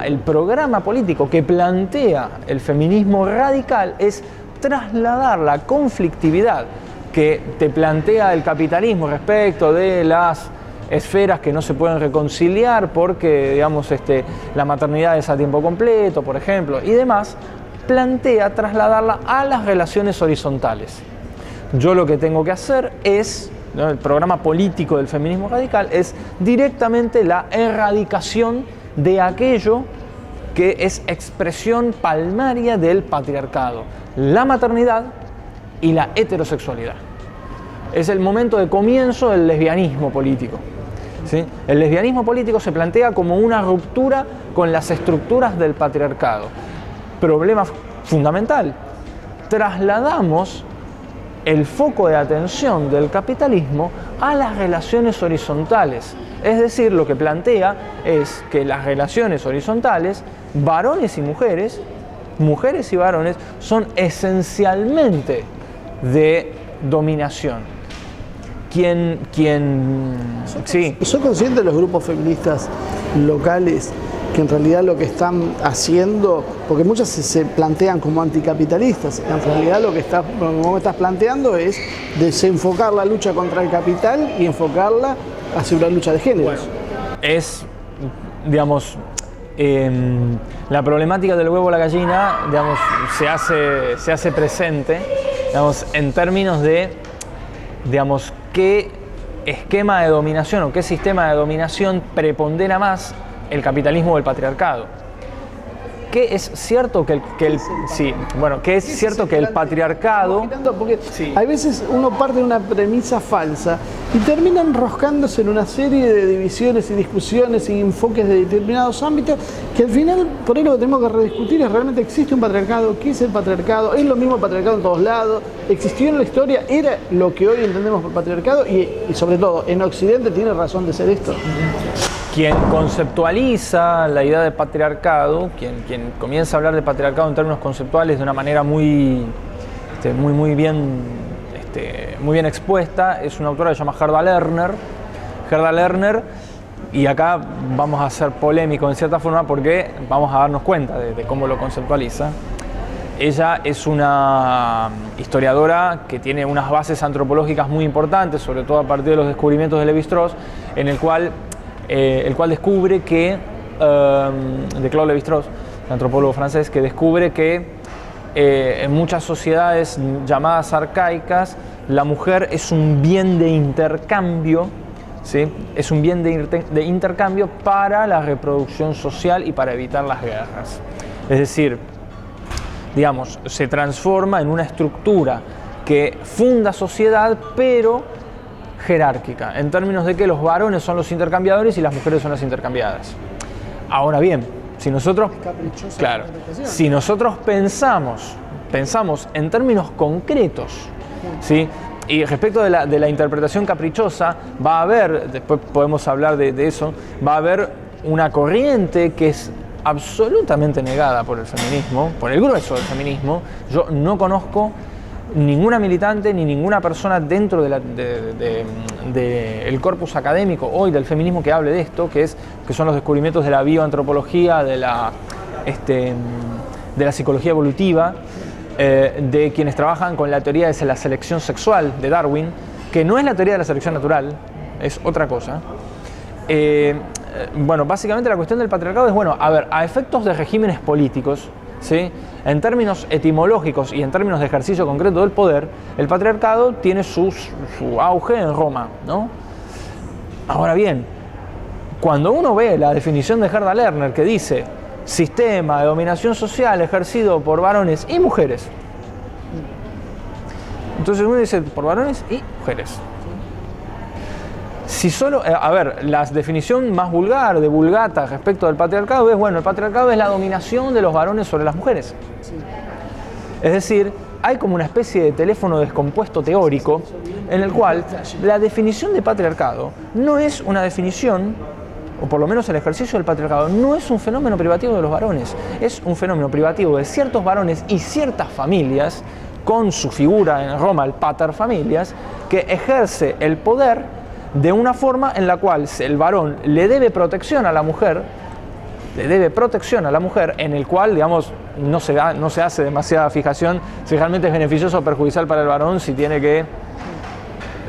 el programa político que plantea el feminismo radical es trasladar la conflictividad que te plantea el capitalismo respecto de las esferas que no se pueden reconciliar porque, digamos, la maternidad es a tiempo completo, por ejemplo, y demás, plantea trasladarla a las relaciones horizontales. Yo lo que tengo que hacer es, ¿no?, el programa político del feminismo radical es directamente la erradicación de aquello que es expresión palmaria del patriarcado, la maternidad y la heterosexualidad. Es el momento de comienzo del lesbianismo político, ¿sí? El lesbianismo político se plantea como una ruptura con las estructuras del patriarcado. Problema fundamental: trasladamos el foco de atención del capitalismo a las relaciones horizontales. Es decir, lo que plantea es que las relaciones horizontales, varones y mujeres, mujeres y varones, son esencialmente de dominación. Sí. ¿Soy consciente de los grupos feministas locales que en realidad lo que están haciendo, porque muchas se plantean como anticapitalistas, en realidad lo que vos me estás planteando es desenfocar la lucha contra el capital y enfocarla hacia una lucha de géneros? Bueno, es, digamos, la problemática del huevo o la gallina, digamos, se hace presente digamos, en términos de, digamos, qué esquema de dominación o qué sistema de dominación prepondera más, el capitalismo o el patriarcado. Que es cierto que el patriarcado... Porque hay veces uno parte de una premisa falsa y termina enroscándose en una serie de divisiones y discusiones y enfoques de determinados ámbitos que al final, por ahí lo que tenemos que rediscutir es realmente existe un patriarcado, qué es el patriarcado, es lo mismo el patriarcado en todos lados, existió en la historia, era lo que hoy entendemos por patriarcado y sobre todo en Occidente tiene razón de ser esto. Quien conceptualiza la idea de patriarcado, quien comienza a hablar de patriarcado en términos conceptuales de una manera muy bien expuesta, es una autora que se llama Gerda Lerner, y acá vamos a ser polémicos en cierta forma porque vamos a darnos cuenta de cómo lo conceptualiza. Ella es una historiadora que tiene unas bases antropológicas muy importantes, sobre todo a partir de los descubrimientos de Lévi-Strauss, en el cual descubre que, de Claude Lévi-Strauss, el antropólogo francés, que descubre que en muchas sociedades llamadas arcaicas, la mujer es un bien de intercambio, ¿sí? Es un bien de intercambio para la reproducción social y para evitar las guerras. Es decir, digamos, se transforma en una estructura que funda sociedad, pero jerárquica, en términos de que los varones son los intercambiadores y las mujeres son las intercambiadas. Ahora bien, si nosotros pensamos en términos concretos, ¿sí? Y respecto de la interpretación caprichosa, va a haber, después podemos hablar de eso, va a haber una corriente que es absolutamente negada por el feminismo, por el grueso del feminismo. Yo no conozco ninguna militante ni ninguna persona dentro del corpus académico hoy del feminismo que hable de esto, que son los descubrimientos de la bioantropología, de la psicología evolutiva, de quienes trabajan con la teoría de la selección sexual de Darwin, que no es la teoría de la selección natural, es otra cosa. Bueno, básicamente la cuestión del patriarcado es, bueno, a efectos de regímenes políticos, ¿sí? En términos etimológicos y en términos de ejercicio concreto del poder, el patriarcado tiene su auge en Roma, ¿no? Ahora bien, cuando uno ve la definición de Gerda Lerner que dice sistema de dominación social ejercido por varones y mujeres, entonces uno dice por varones y mujeres. Si solo, la definición más vulgar de Vulgata respecto del patriarcado es, bueno, el patriarcado es la dominación de los varones sobre las mujeres. Sí. Es decir, hay como una especie de teléfono descompuesto teórico en el cual la definición de patriarcado no es una definición, o por lo menos el ejercicio del patriarcado, no es un fenómeno privativo de los varones, es un fenómeno privativo de ciertos varones y ciertas familias, con su figura en Roma, el paterfamilias, que ejerce el poder de una forma en la cual el varón le debe protección a la mujer, en el cual, digamos, no se hace demasiada fijación si realmente es beneficioso o perjudicial para el varón, si tiene que,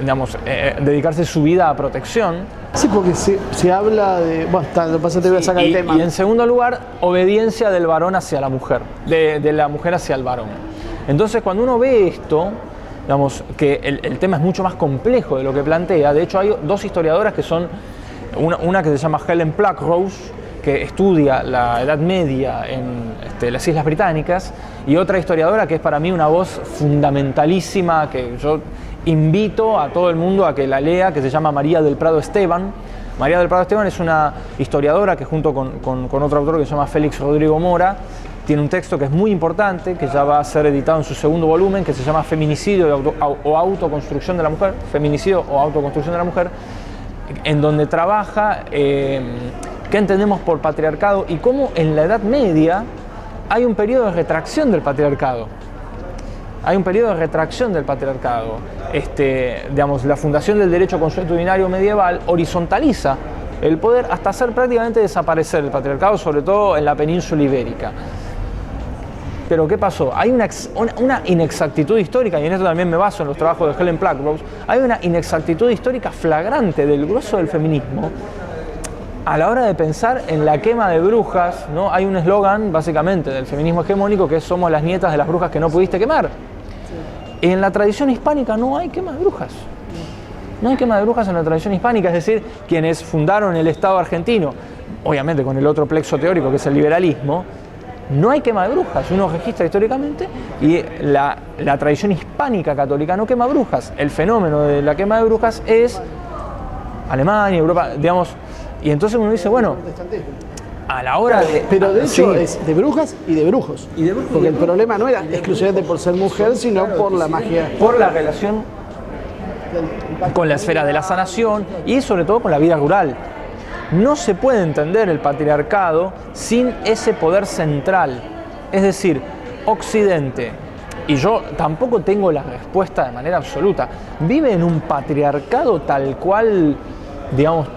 digamos, dedicarse su vida a protección. Sí, porque se habla de... Bueno, te voy a sacar el tema. Y en segundo lugar, obediencia del varón hacia la mujer, de la mujer hacia el varón. Entonces, cuando uno ve esto, digamos que el tema es mucho más complejo de lo que plantea. De hecho, hay dos historiadoras que son, una que se llama Helen Pluckrose, que estudia la Edad Media en las Islas Británicas, y otra historiadora que es para mí una voz fundamentalísima, que yo invito a todo el mundo a que la lea, que se llama María del Prado Esteban. María del Prado Esteban es una historiadora que junto con otro autor que se llama Félix Rodrigo Mora, tiene un texto que es muy importante, que ya va a ser editado en su segundo volumen, que se llama Feminicidio o Autoconstrucción de la Mujer, Feminicidio o Autoconstrucción de la Mujer, en donde trabaja qué entendemos por patriarcado y cómo en la Edad Media hay un periodo de retracción del patriarcado. Digamos, la fundación del derecho consuetudinario medieval horizontaliza el poder hasta hacer prácticamente desaparecer el patriarcado, sobre todo en la península ibérica. Pero ¿qué pasó? Hay una inexactitud histórica, y en esto también me baso en los trabajos de Helen Pluckrose, hay una inexactitud histórica flagrante del grueso del feminismo a la hora de pensar en la quema de brujas, ¿no? Hay un eslogan básicamente del feminismo hegemónico que es: somos las nietas de las brujas que no pudiste quemar. En la tradición hispánica no hay quema de brujas. No hay quema de brujas en la tradición hispánica, es decir, quienes fundaron el Estado argentino, obviamente con el otro plexo teórico que es el liberalismo, no hay quema de brujas. Uno registra históricamente y la tradición hispánica católica no quema brujas. El fenómeno de la quema de brujas es Alemania, Europa, digamos, y entonces uno dice, bueno, a la hora de... Pero de hecho sí, es de brujas y de brujos. Porque el problema no era exclusivamente por ser mujer, sino por la magia. por la relación con la esfera de la sanación y sobre todo con la vida rural. No se puede entender el patriarcado sin ese poder central, es decir, Occidente, y yo tampoco tengo la respuesta de manera absoluta, vive en un patriarcado tal cual, digamos,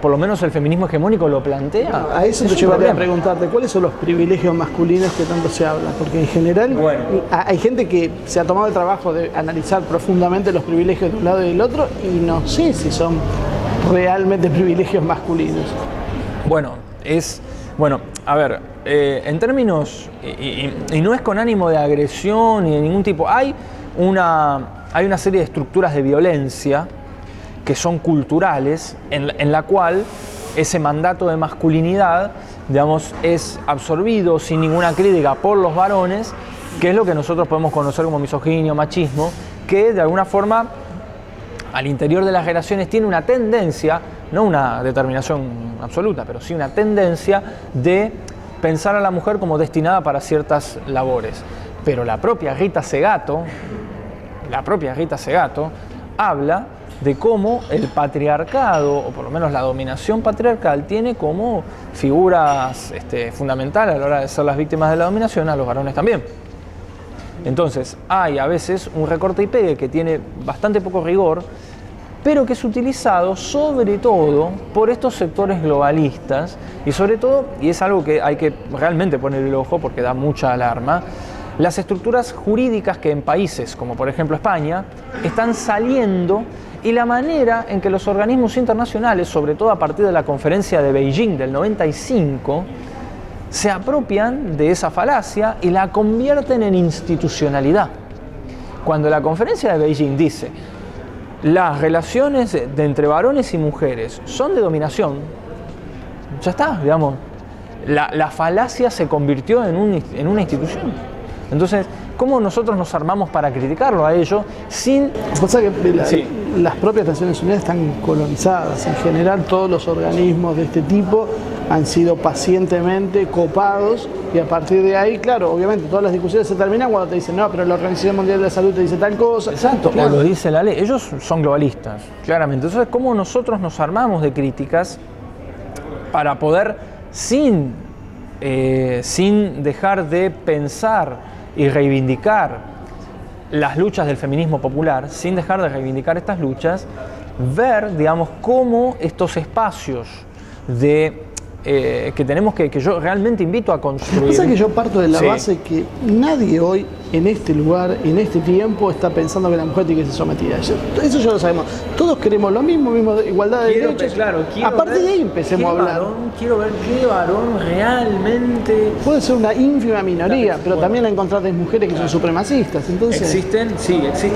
por lo menos el feminismo hegemónico lo plantea. A eso te llevaría a preguntarte, ¿cuáles son los privilegios masculinos que tanto se habla? Porque en general hay gente que se ha tomado el trabajo de analizar profundamente los privilegios de un lado y del otro y no sé si son realmente privilegios masculinos. A ver, en términos, y no es con ánimo de agresión ni de ningún tipo, hay una serie de estructuras de violencia que son culturales, en la cual ese mandato de masculinidad, digamos, es absorbido sin ninguna crítica por los varones, que es lo que nosotros podemos conocer como misoginia o machismo, que de alguna forma al interior de las relaciones tiene una tendencia, no una determinación absoluta, pero sí una tendencia de pensar a la mujer como destinada para ciertas labores. Pero la propia Rita Segato habla de cómo el patriarcado, o por lo menos la dominación patriarcal, tiene como figuras fundamentales a la hora de ser las víctimas de la dominación a los varones también. Entonces, hay a veces un recorte y pegue que tiene bastante poco rigor, pero que es utilizado sobre todo por estos sectores globalistas y sobre todo, y es algo que hay que realmente poner el ojo porque da mucha alarma, las estructuras jurídicas que en países como por ejemplo España están saliendo y la manera en que los organismos internacionales, sobre todo a partir de la conferencia de Beijing del 95, se apropian de esa falacia y la convierten en institucionalidad. Cuando la conferencia de Beijing dice las relaciones entre varones y mujeres son de dominación, ya está, digamos, la falacia se convirtió en una institución. Entonces, ¿cómo nosotros nos armamos para criticarlo a ello sin...? Pasa que las propias Naciones Unidas están colonizadas. En general, todos los organismos de este tipo han sido pacientemente copados y a partir de ahí, claro, obviamente todas las discusiones se terminan cuando te dicen no, pero la Organización Mundial de la Salud te dice tal cosa. Exacto, o lo dice la ley. Ellos son globalistas, claramente. Entonces, ¿cómo nosotros nos armamos de críticas para poder, sin dejar de pensar y reivindicar las luchas del feminismo popular, sin dejar de reivindicar estas luchas, ver, digamos, cómo estos espacios que tenemos que yo realmente invito a construir. Pasa que yo parto de la base que nadie hoy, en este lugar, en este tiempo, está pensando que la mujer tiene que ser sometida. Eso ya lo sabemos. Todos queremos lo mismo igualdad de derechos. Aparte de ahí empecemos a hablar. Quiero ver qué varón realmente... Puede ser una ínfima minoría, pero también la encontrás mujeres que son supremacistas. Entonces, existen.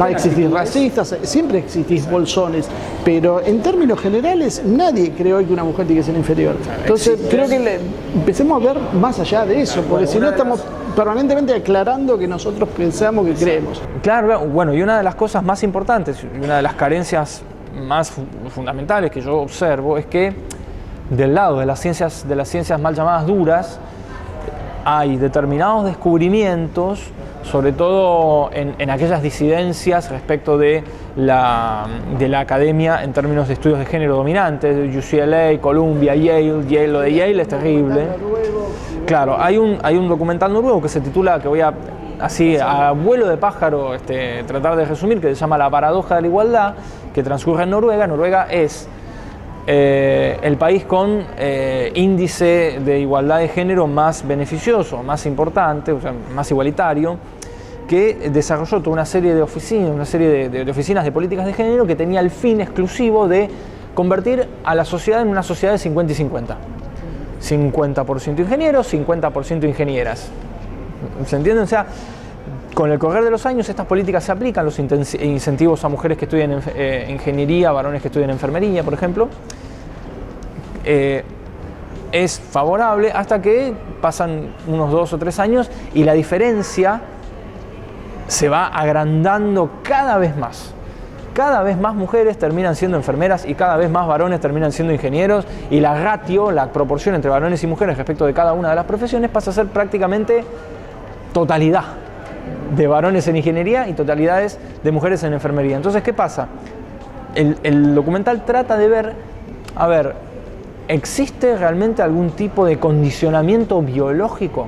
Va a existir racistas, siempre existís bolsones, pero en términos generales nadie cree hoy que una mujer tiene que ser inferior. Entonces creo que empecemos a ver más allá de eso, porque si no estamos permanentemente aclarando que nosotros pensamos que creemos. Claro, bueno, y una de las cosas más importantes, y una de las carencias más fundamentales que yo observo es que del lado de las ciencias mal llamadas duras, hay determinados descubrimientos, sobre todo en aquellas disidencias respecto de la academia en términos de estudios de género dominantes, UCLA, Columbia, Yale. Lo de Yale es terrible. Claro, hay un documental noruego que se titula, que voy a así a vuelo de pájaro tratar de resumir, que se llama La paradoja de la igualdad, que transcurre en Noruega. Noruega es el país con índice de igualdad de género más beneficioso, más importante, o sea, más igualitario, que desarrolló toda una serie de oficinas de políticas de género que tenía el fin exclusivo de convertir a la sociedad en una sociedad de 50 y 50. 50% ingenieros, 50% ingenieras. ¿Se entiende? O sea, con el correr de los años estas políticas se aplican, los incentivos a mujeres que estudian ingeniería, varones que estudian enfermería, por ejemplo, es favorable hasta que pasan unos 2 o 3 años y la diferencia se va agrandando cada vez más. Cada vez más mujeres terminan siendo enfermeras y cada vez más varones terminan siendo ingenieros, y la ratio, la proporción entre varones y mujeres respecto de cada una de las profesiones pasa a ser prácticamente totalidad de varones en ingeniería y totalidades de mujeres en enfermería. Entonces, ¿qué pasa? El documental trata de ver, a ver, ¿existe realmente algún tipo de condicionamiento biológico?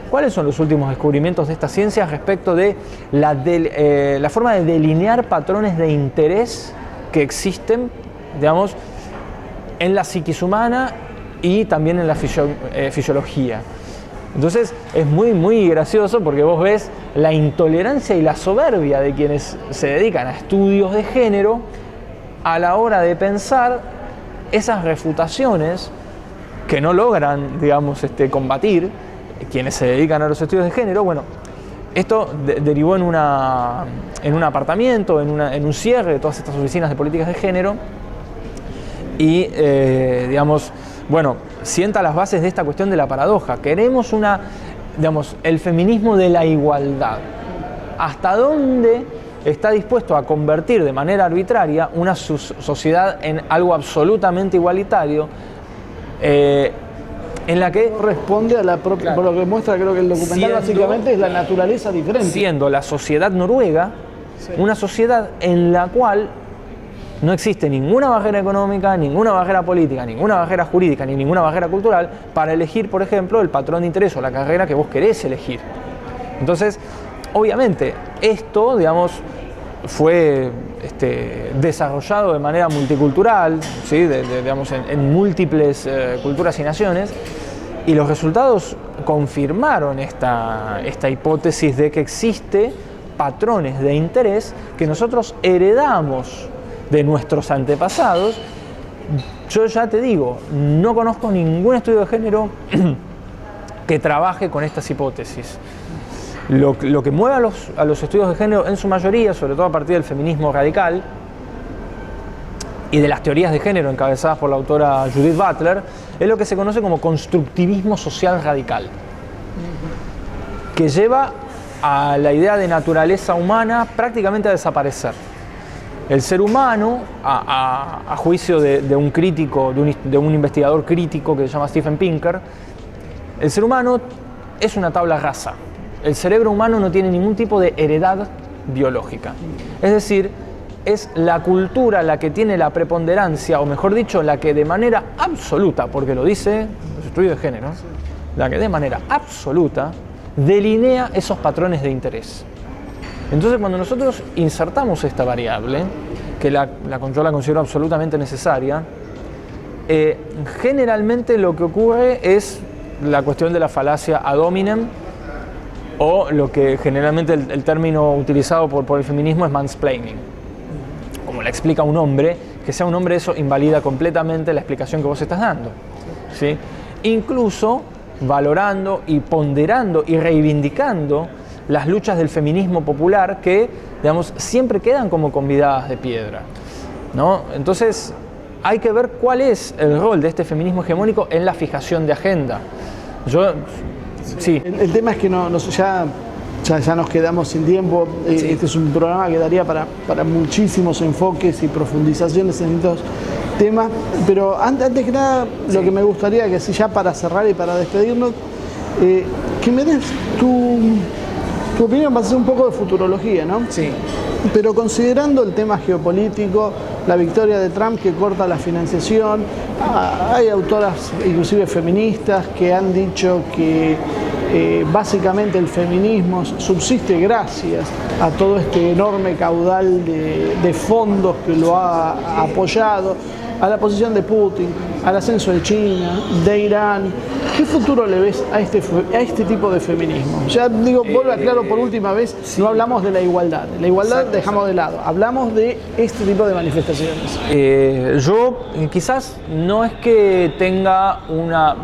¿Cuáles son los últimos descubrimientos de estas ciencias respecto de la forma de delinear patrones de interés que existen, digamos, en la psiquis humana y también en la fisiología? Entonces es muy gracioso porque vos ves la intolerancia y la soberbia de quienes se dedican a estudios de género a la hora de pensar esas refutaciones que no logran, digamos, combatir quienes se dedican a los estudios de género. Bueno, esto derivó en un apartamiento, en un cierre de todas estas oficinas de políticas de género y, digamos, bueno, sienta las bases de esta cuestión de la paradoja. Queremos el feminismo de la igualdad. ¿Hasta dónde está dispuesto a convertir de manera arbitraria una sociedad en algo absolutamente igualitario? En la que responde a la propia, claro, por lo que muestra, creo que el documental básicamente es la naturaleza diferente. Siendo la sociedad noruega, sí, una sociedad en la cual no existe ninguna barrera económica, ninguna barrera política, ninguna barrera jurídica, ni ninguna barrera cultural para elegir, por ejemplo, el patrón de interés o la carrera que vos querés elegir. Entonces, obviamente, esto, digamos, fue desarrollado de manera multicultural, ¿sí? Digamos, en múltiples culturas y naciones, y los resultados confirmaron esta hipótesis de que existe patrones de interés que nosotros heredamos de nuestros antepasados. Yo ya te digo, no conozco ningún estudio de género que trabaje con estas hipótesis. Lo que mueve a los estudios de género en su mayoría, sobre todo a partir del feminismo radical y de las teorías de género encabezadas por la autora Judith Butler, es lo que se conoce como constructivismo social radical, que lleva a la idea de naturaleza humana prácticamente a desaparecer. El ser humano, a juicio de un crítico, de un investigador crítico que se llama Steven Pinker, el ser humano es una tabla rasa. El cerebro humano no tiene ningún tipo de heredad biológica. Es decir, es la cultura la que tiene la preponderancia, o mejor dicho, la que de manera absoluta, porque lo dice los estudios de género, la que de manera absoluta delinea esos patrones de interés. Entonces, cuando nosotros insertamos esta variable, que yo la considero absolutamente necesaria, generalmente lo que ocurre es la cuestión de la falacia ad hominem, o lo que generalmente el término utilizado por el feminismo es mansplaining. Como le explica un hombre, que sea un hombre, eso invalida completamente la explicación que vos estás dando, ¿sí? Incluso valorando y ponderando y reivindicando las luchas del feminismo popular que, digamos, siempre quedan como convidadas de piedra, ¿no? Entonces, hay que ver cuál es el rol de este feminismo hegemónico en la fijación de agenda. Sí. El tema es que ya nos quedamos sin tiempo. Sí. Este es un programa que daría para muchísimos enfoques y profundizaciones en estos temas. Pero antes que nada, lo que me gustaría que así ya para cerrar y para despedirnos, que me des tu opinión, va a ser un poco de futurología, ¿no? Sí. Pero considerando el tema geopolítico, la victoria de Trump que corta la financiación, hay autoras, inclusive feministas, que han dicho que básicamente el feminismo subsiste gracias a todo este enorme caudal de fondos que lo ha apoyado, a la posición de Putin, al ascenso de China, de Irán. ¿Qué futuro le ves a este tipo de feminismo? Ya digo, vuelvo a aclarar por última vez, sí, no hablamos de la igualdad. La igualdad dejamos de lado, hablamos de este tipo de manifestaciones. Yo quizás no es que tenga una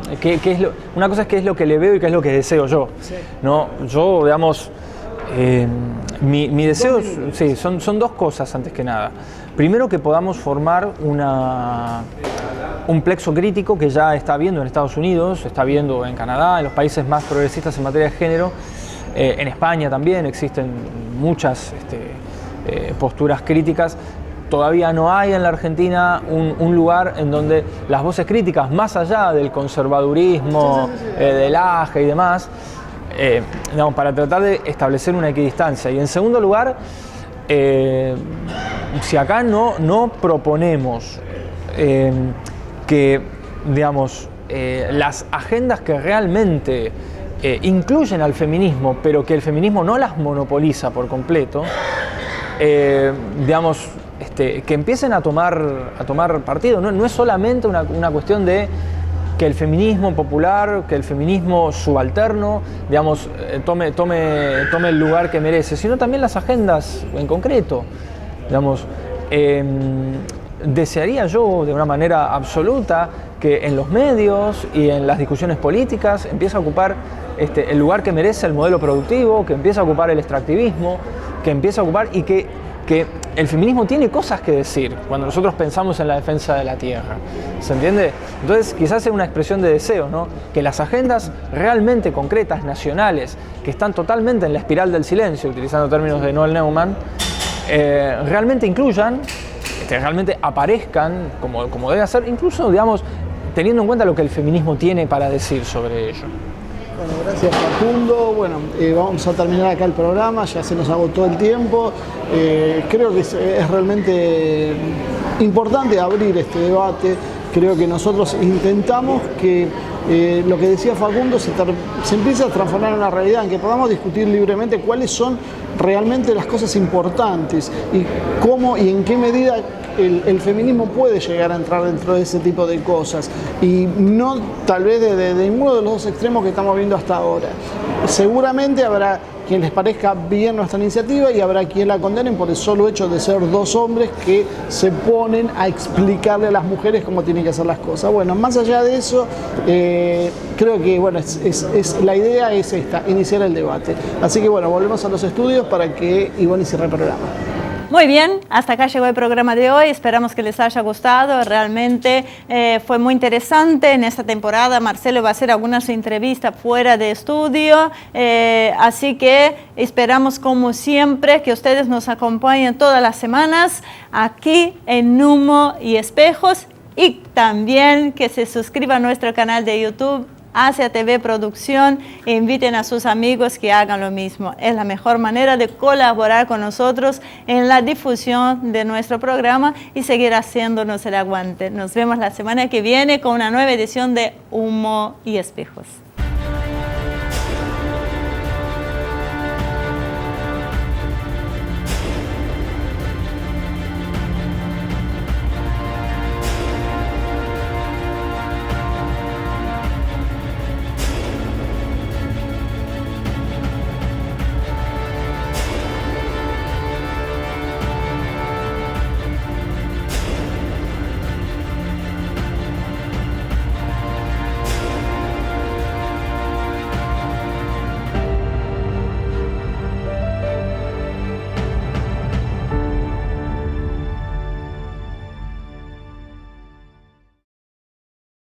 cosa es qué es lo que le veo y qué es lo que deseo yo. Sí. No, yo, digamos, Mi deseo, sí, son dos cosas antes que nada. Primero, que podamos formar un plexo crítico que ya está habiendo en Estados Unidos, está habiendo en Canadá, en los países más progresistas en materia de género. En España también existen muchas posturas críticas. Todavía no hay en la Argentina un lugar en donde las voces críticas, más allá del conservadurismo, del AGE y demás, para tratar de establecer una equidistancia. Y en segundo lugar, si acá no proponemos que, digamos, las agendas que realmente incluyen al feminismo, pero que el feminismo no las monopoliza por completo, digamos, que empiecen a tomar partido. No es solamente una cuestión de que el feminismo popular, que el feminismo subalterno, digamos, tome el lugar que merece, sino también las agendas en concreto. Digamos, desearía yo de una manera absoluta que en los medios y en las discusiones políticas empiece a ocupar el lugar que merece el modelo productivo, que empiece a ocupar el extractivismo, que empiece a ocupar y que el feminismo tiene cosas que decir cuando nosotros pensamos en la defensa de la tierra. ¿Se entiende? Entonces, quizás sea una expresión de deseo, ¿no? Que las agendas realmente concretas, nacionales, que están totalmente en la espiral del silencio, utilizando términos de Noel Neumann, realmente incluyan, realmente aparezcan como debe ser, incluso, digamos, teniendo en cuenta lo que el feminismo tiene para decir sobre ello. Bueno, gracias Facundo. Bueno, vamos a terminar acá el programa, ya se nos agotó el tiempo. Creo que es realmente importante abrir este debate. Creo que nosotros intentamos que lo que decía Facundo se empiece a transformar en una realidad, en que podamos discutir libremente cuáles son realmente las cosas importantes y cómo y en qué medida el feminismo puede llegar a entrar dentro de ese tipo de cosas y no tal vez de ninguno de los dos extremos que estamos viendo hasta ahora. Seguramente habrá quien les parezca bien nuestra iniciativa y habrá quien la condenen por el solo hecho de ser dos hombres que se ponen a explicarle a las mujeres cómo tienen que hacer las cosas. Bueno, más allá de eso, creo que bueno, la idea es esta, iniciar el debate. Así que bueno, volvemos a los estudios para que Ivonne cierre el programa. Muy bien, hasta acá llegó el programa de hoy. Esperamos que les haya gustado. Realmente fue muy interesante. En esta temporada Marcelo va a hacer algunas entrevistas fuera de estudio. Así que esperamos, como siempre, que ustedes nos acompañen todas las semanas aquí en Humo y Espejos. Y también que se suscriban a nuestro canal de YouTube, Asia TV Producción, e inviten a sus amigos que hagan lo mismo. Es la mejor manera de colaborar con nosotros en la difusión de nuestro programa y seguir haciéndonos el aguante. Nos vemos la semana que viene con una nueva edición de Humo y Espejos.